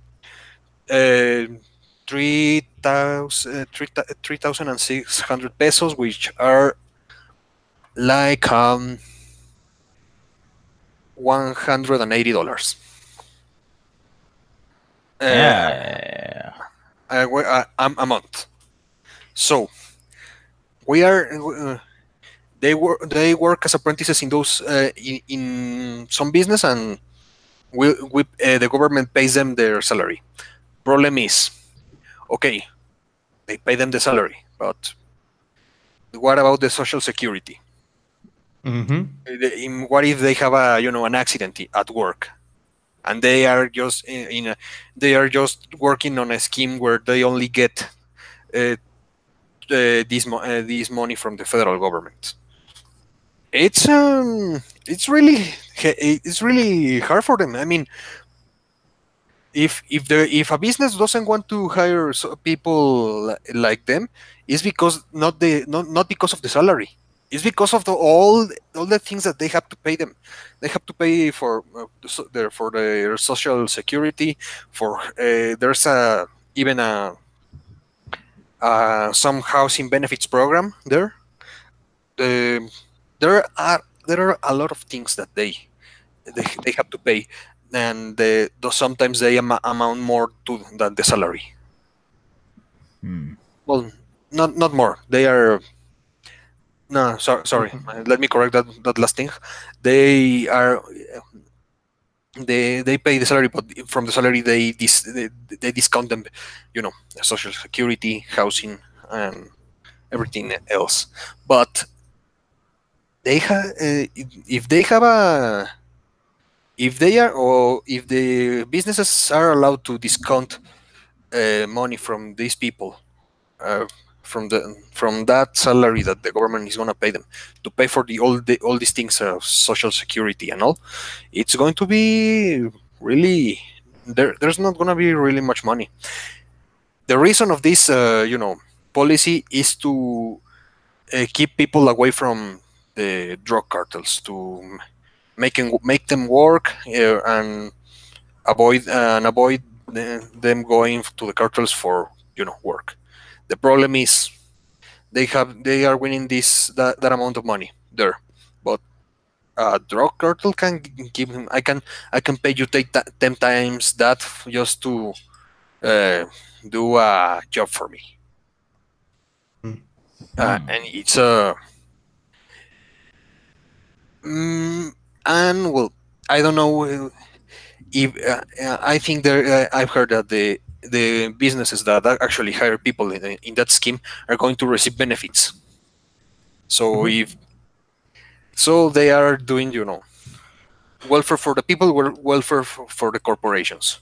3,600 pesos, which are like $180. A month. So we are they work as apprentices in those in some business, and the government pays them their salary. Problem is, okay, they pay them the salary, but what about the social security? What if they have an accident at work, and they are just they are just working on a scheme where they only get this money from the federal government? It's really hard for them. I mean, if a business doesn't want to hire people like them, it's because not because of the salary. It's because of all the things that they have to pay them. They have to pay for their social security. For there's even some housing benefits program there. There are a lot of things that they have to pay, and sometimes they amount more than the salary. Well, not more. They are no. Sorry. Let me correct that last thing. They are. They pay the salary, but from the salary they discount them, social security, housing, and everything else. But they have if they have a if they are or if the businesses are allowed to discount money from these people from that salary that the government is going to pay them to pay for all these things of social security and all, it's going to be really there's not going to be really much money. The reason of this policy is to keep people away from the drug cartels, to make them work and avoid them going to the cartels for work. The problem is they are winning that amount of money there, but a drug cartel can give him. I can pay you 10 times that just to do a job for me. And it's and well, I don't know if I think I've heard that the businesses that actually hire people in that scheme are going to receive benefits. So so they are doing welfare for the people, welfare for the corporations.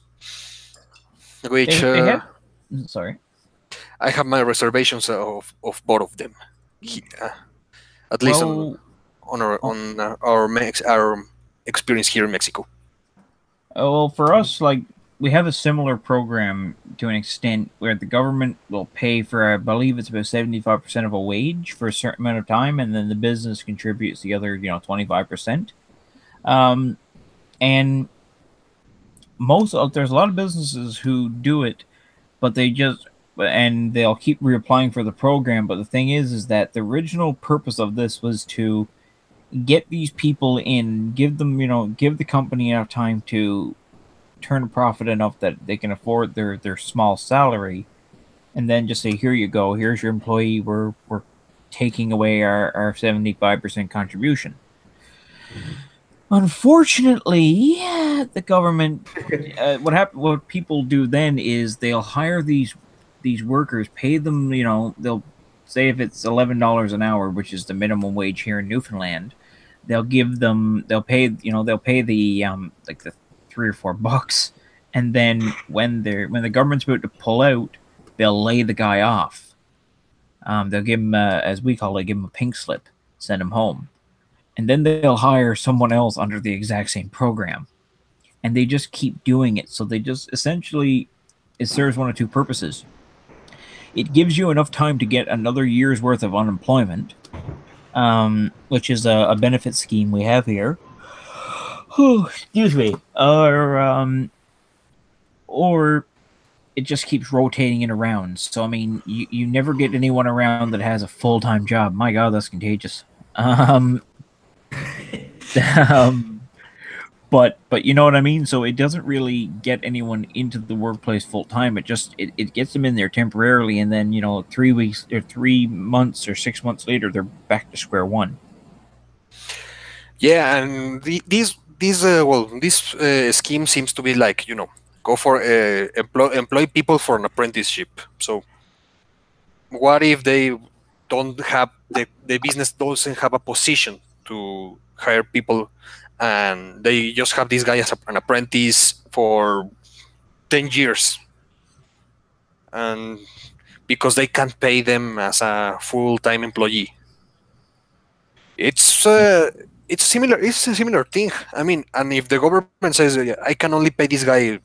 Which sorry, I have my reservations of both of them. At least on our experience here in Mexico. Well, for us, like, we have a similar program to an extent where the government will pay for, I believe it's about 75% of a wage for a certain amount of time, and then the business contributes the other, 25%. And there's a lot of businesses who do it, but they'll keep reapplying for the program. But the thing is that the original purpose of this was to get these people in, give the company enough time to turn a profit enough that they can afford their small salary, and then just say, here you go, here's your employee, we're taking away our 75% contribution. Unfortunately, the government. What people do then is they'll hire these workers, pay them. They'll say if it's $11 an hour, which is the minimum wage here in Newfoundland, they'll give them. They'll pay. They'll pay the like the $3 or $4, and then when the government's about to pull out, they'll lay the guy off. They'll give him, as we call it, give him a pink slip, send him home. And then they'll hire someone else under the exact same program. And they just keep doing it. So they just essentially, it serves one of two purposes. It gives you enough time to get another year's worth of unemployment, which is a benefit scheme we have here. Excuse me. Or it just keeps rotating it around. So, I mean, you never get anyone around that has a full-time job. My God, that's contagious. But you know what I mean? So it doesn't really get anyone into the workplace full time. It just it gets them in there temporarily, and then 3 weeks or 3 months or 6 months later, they're back to square one. Yeah, and this scheme seems to be like, go for employ people for an apprenticeship. So what if they don't have the business doesn't have a position to hire people, and they just have this guy as an apprentice for 10 years, and because they can't pay them as a full-time employee? It's a similar thing. I mean, and if the government says, I can only pay this guy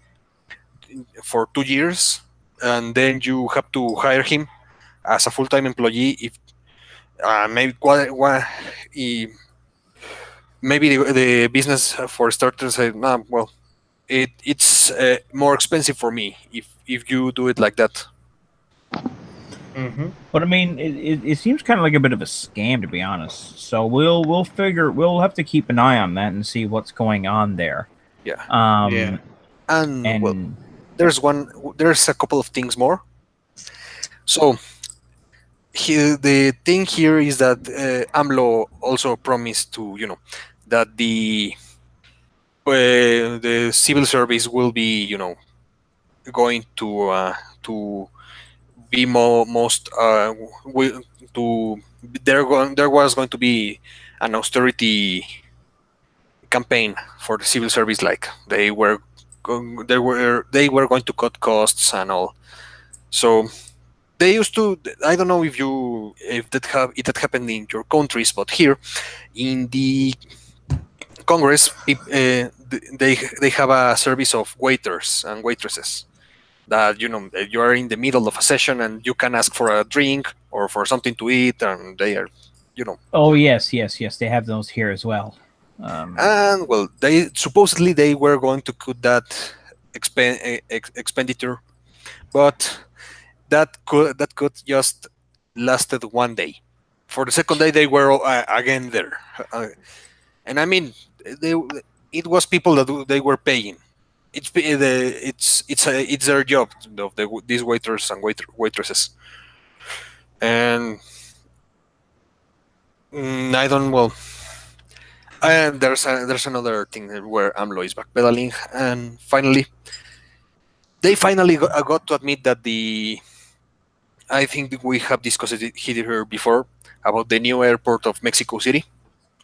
for 2 years, and then you have to hire him as a full-time employee, if maybe the business, for starters, say, nah, well, it's more expensive for me if you do it like that. Mm-hmm. But I mean, it seems kind of like a bit of a scam, to be honest. So we'll have to keep an eye on that and see what's going on there. Yeah. Yeah. And well, there's a couple of things more. So the thing here is that AMLO also promised to, that the civil service will be, going to be there was going to be an austerity campaign for the civil service, like they were going to cut costs and all. So they used to, I don't know if that happened in your countries, but here in the Congress, they have a service of waiters and waitresses that you are in the middle of a session and you can ask for a drink or for something to eat, and they are Oh yes, they have those here as well. And well, they supposedly they were going to cut that expenditure, but that could just lasted 1 day. For the second day, they were again there, and I mean, it was people that they were paying. It's their job of these waiters and waitresses, and I don't well. And there's another thing where AMLO is backpedaling, and they finally got to admit that I think we have discussed it here before about the new airport of Mexico City.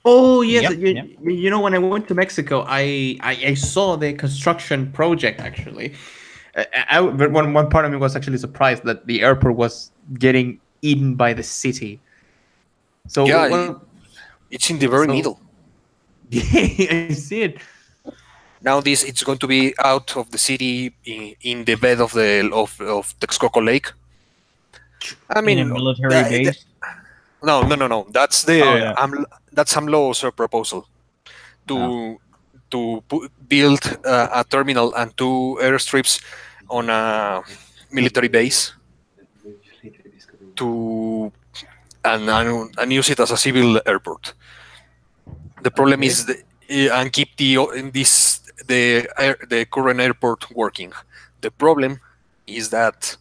Oh yes, Yep. When I went to Mexico, I saw the construction project actually. One part of me was actually surprised that the airport was getting eaten by the city. So yeah, it's in the very middle. Yeah, I see it. Now it's going to be out of the city in the bed of Texcoco Lake. I mean, in a military base. No. That's that's AMLO's proposal to build a terminal and 2 airstrips on a military base and use it as a civil airport. The problem is and keep the current airport working. The problem is that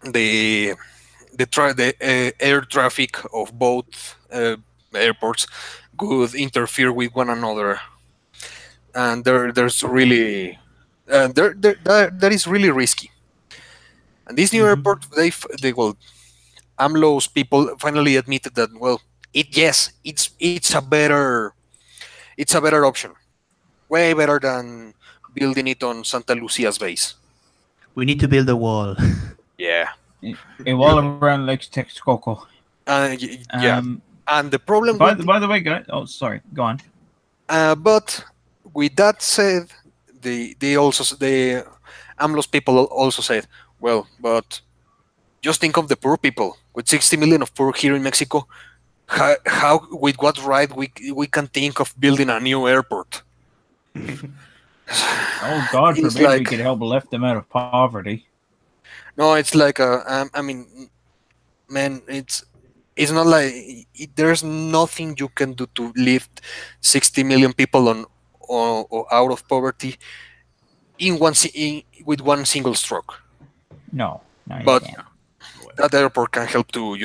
the air traffic of both airports could interfere with one another, and there's really that is really risky. And this new airport, they well, AMLO's people finally admitted that well, it's a better option, way better than building it on Santa Lucia's base. We need to build a wall. Yeah, A wall around Lake Texcoco. yeah. And the problem By the way, guys. Oh, sorry. Go on. but with that said, the AMLO's people also said, well, but just think of the poor people. With 60 million of poor here in Mexico, how with what right we can think of building a new airport? Oh, God It's forbid we like- could help lift them out of poverty. No, it's like I mean, man, it's not like there's nothing you can do to lift 60 million people on or out of poverty with one single stroke. No, you But can't. that airport can help to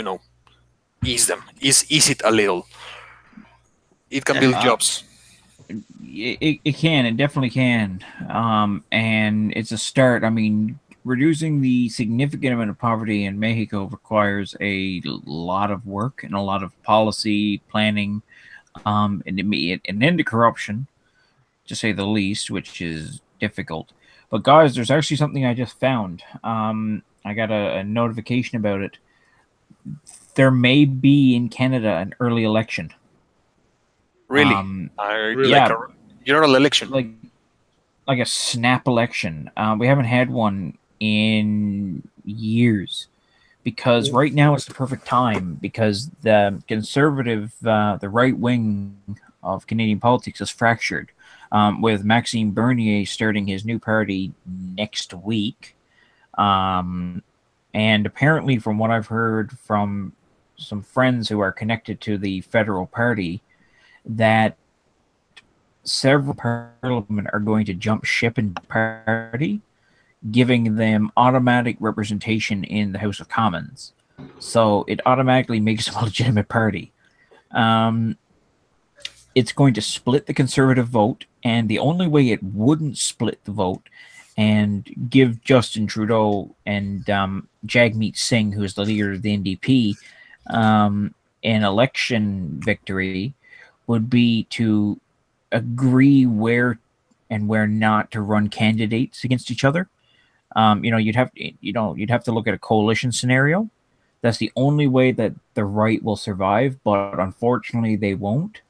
ease it a little. It can build jobs. It can. It definitely can. And it's a start. I mean, reducing the significant amount of poverty in Mexico requires a lot of work and a lot of policy planning, and an end to corruption, to say the least, which is difficult. But guys, there's actually something I just found. I got a notification about it. There may be in Canada an early election. Really? Yeah, Like a general election. like a snap election. We haven't had one in years because right now it's the perfect time because the conservative, the right wing of Canadian politics is fractured. With Maxime Bernier starting his new party next week. And apparently, from what I've heard from some friends who are connected to the federal party, that several parliament are going to jump ship in party, giving them automatic representation in the House of Commons. So it automatically makes them a legitimate party. It's going to split the conservative vote, and the only way it wouldn't split the vote and give Justin Trudeau and Jagmeet Singh, who is the leader of the NDP, an election victory would be to agree where and where not to run candidates against each other. You'd have to look at a coalition scenario. That's the only way that the right will survive, but unfortunately they won't.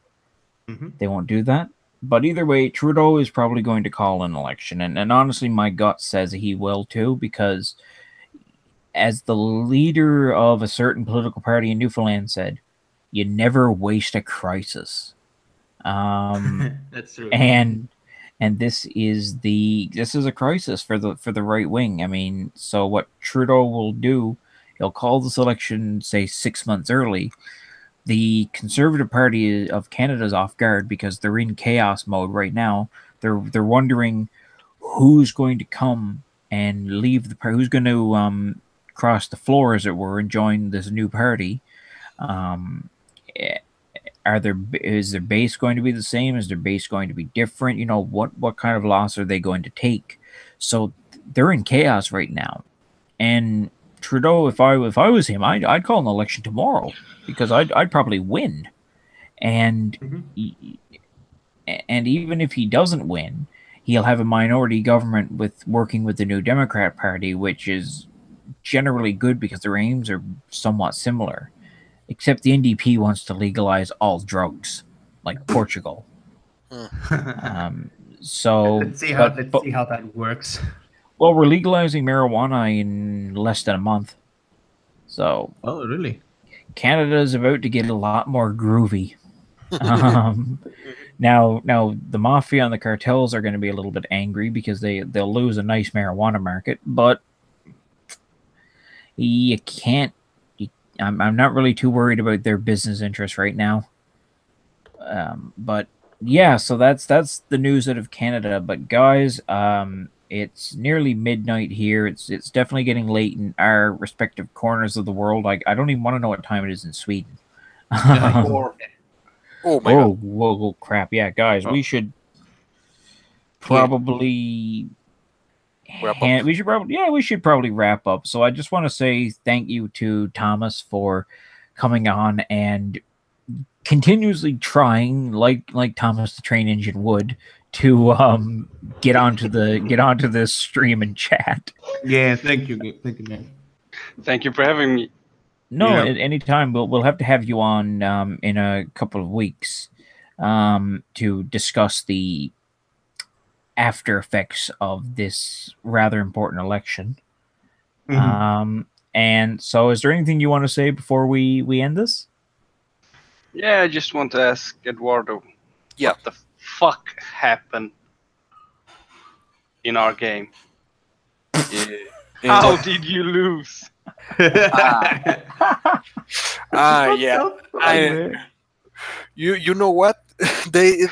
They won't do that. But either way, Trudeau is probably going to call an election. And honestly, my gut says he will too, because as the leader of a certain political party in Newfoundland said, you never waste a crisis. That's true. And this is a crisis for the right wing. I mean, so what Trudeau will do, he'll call this election, say 6 months early. The Conservative Party of Canada is off guard because they're in chaos mode right now. They're wondering who's going to come and leave the party, who's going to cross the floor, as it were, and join this new party. Is their base going to be the same? Is their base going to be different? What kind of loss are they going to take? So they're in chaos right now. And Trudeau, if I was him, I'd call an election tomorrow because I'd probably win. And even if he doesn't win, he'll have a minority government working with the New Democrat Party, which is generally good because their aims are somewhat similar. Except the NDP wants to legalize all drugs, like Portugal. So let's see how that works. Well, we're legalizing marijuana in less than a month. So, oh, really? Canada is about to get a lot more groovy. Now the mafia and the cartels are going to be a little bit angry because they'll lose a nice marijuana market, but you can't. I'm not really too worried about their business interests right now. But yeah, so that's the news out of Canada. But guys, it's nearly midnight here. It's definitely getting late in our respective corners of the world. I don't even want to know what time it is in Sweden. Oh my Oh, god. whoa, crap! Yeah, guys, we should probably Wrap up. we should probably wrap up. So I just want to say thank you to Thomas for coming on and continuously trying, like Thomas the Train Engine would, to get onto this stream and chat. Yeah, thank you, man. Thank you for having me. No, Yeah. at any time we'll have to have you on in a couple of weeks to discuss the after effects of this rather important election. And so, is there anything you want to say before we end this? Yeah, I just want to ask Eduardo, Yeah. what the fuck happened in our game? How did you lose? Yeah. You know what? they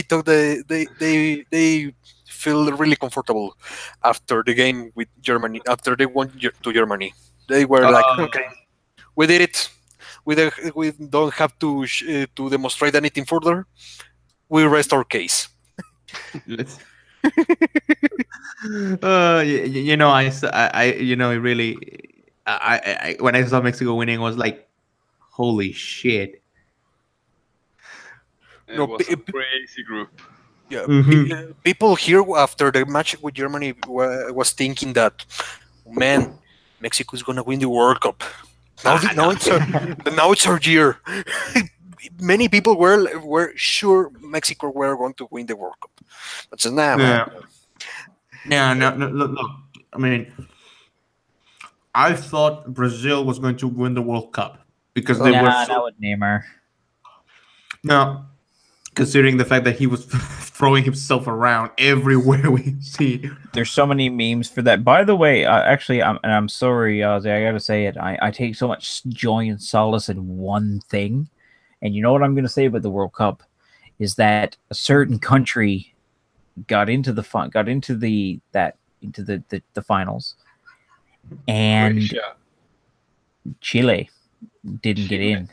thought they feel really comfortable after the game with Germany. After they won to Germany, they were like, okay, we did it. We don't have to demonstrate anything further. We rest our case. Let's. You know, you know, it really, when I saw Mexico winning, I was like, holy shit. It was a crazy group. Yeah, people here after the match with Germany was thinking that, man, Mexico is gonna win the World Cup. Now it's our year. Many people were sure Mexico were going to win the World Cup, but so now, no, look. I mean, I thought Brazil was going to win the World Cup because they were not with Neymar. No, considering the fact that he was throwing himself around everywhere we see. There's so many memes for that. By the way, actually, I'm sorry, Ozzy, I gotta say it. I take so much joy and solace in one thing, and you know what I'm gonna say about the World Cup is that a certain country got into the finals, and Croatia. Chile didn't get in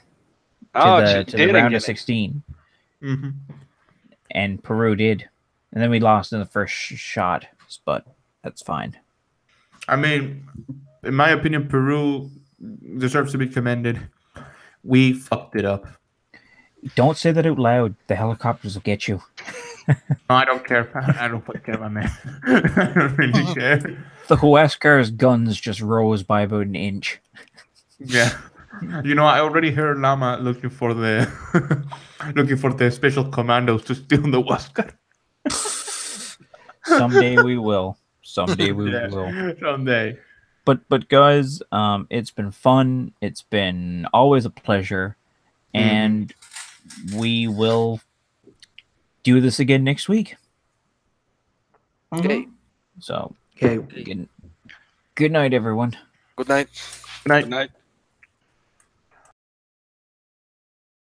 Oh, to the round of 16. And Peru did, and then we lost in the first shot, but that's fine. I mean, in my opinion, Peru deserves to be commended. We fucked it up. Don't say that out loud. The helicopters will get you. No, I don't care. I don't care, my man. I don't really care. The Huascar's guns just rose by about an inch. Yeah. You know, I already heard Lama looking for the special commandos to steal the Huascar. Someday we will. Someday we will. Someday. But guys, it's been fun. It's been always a pleasure, and we will do this again next week. Okay. So, okay. Good night, everyone. Good night. Good night. Good night.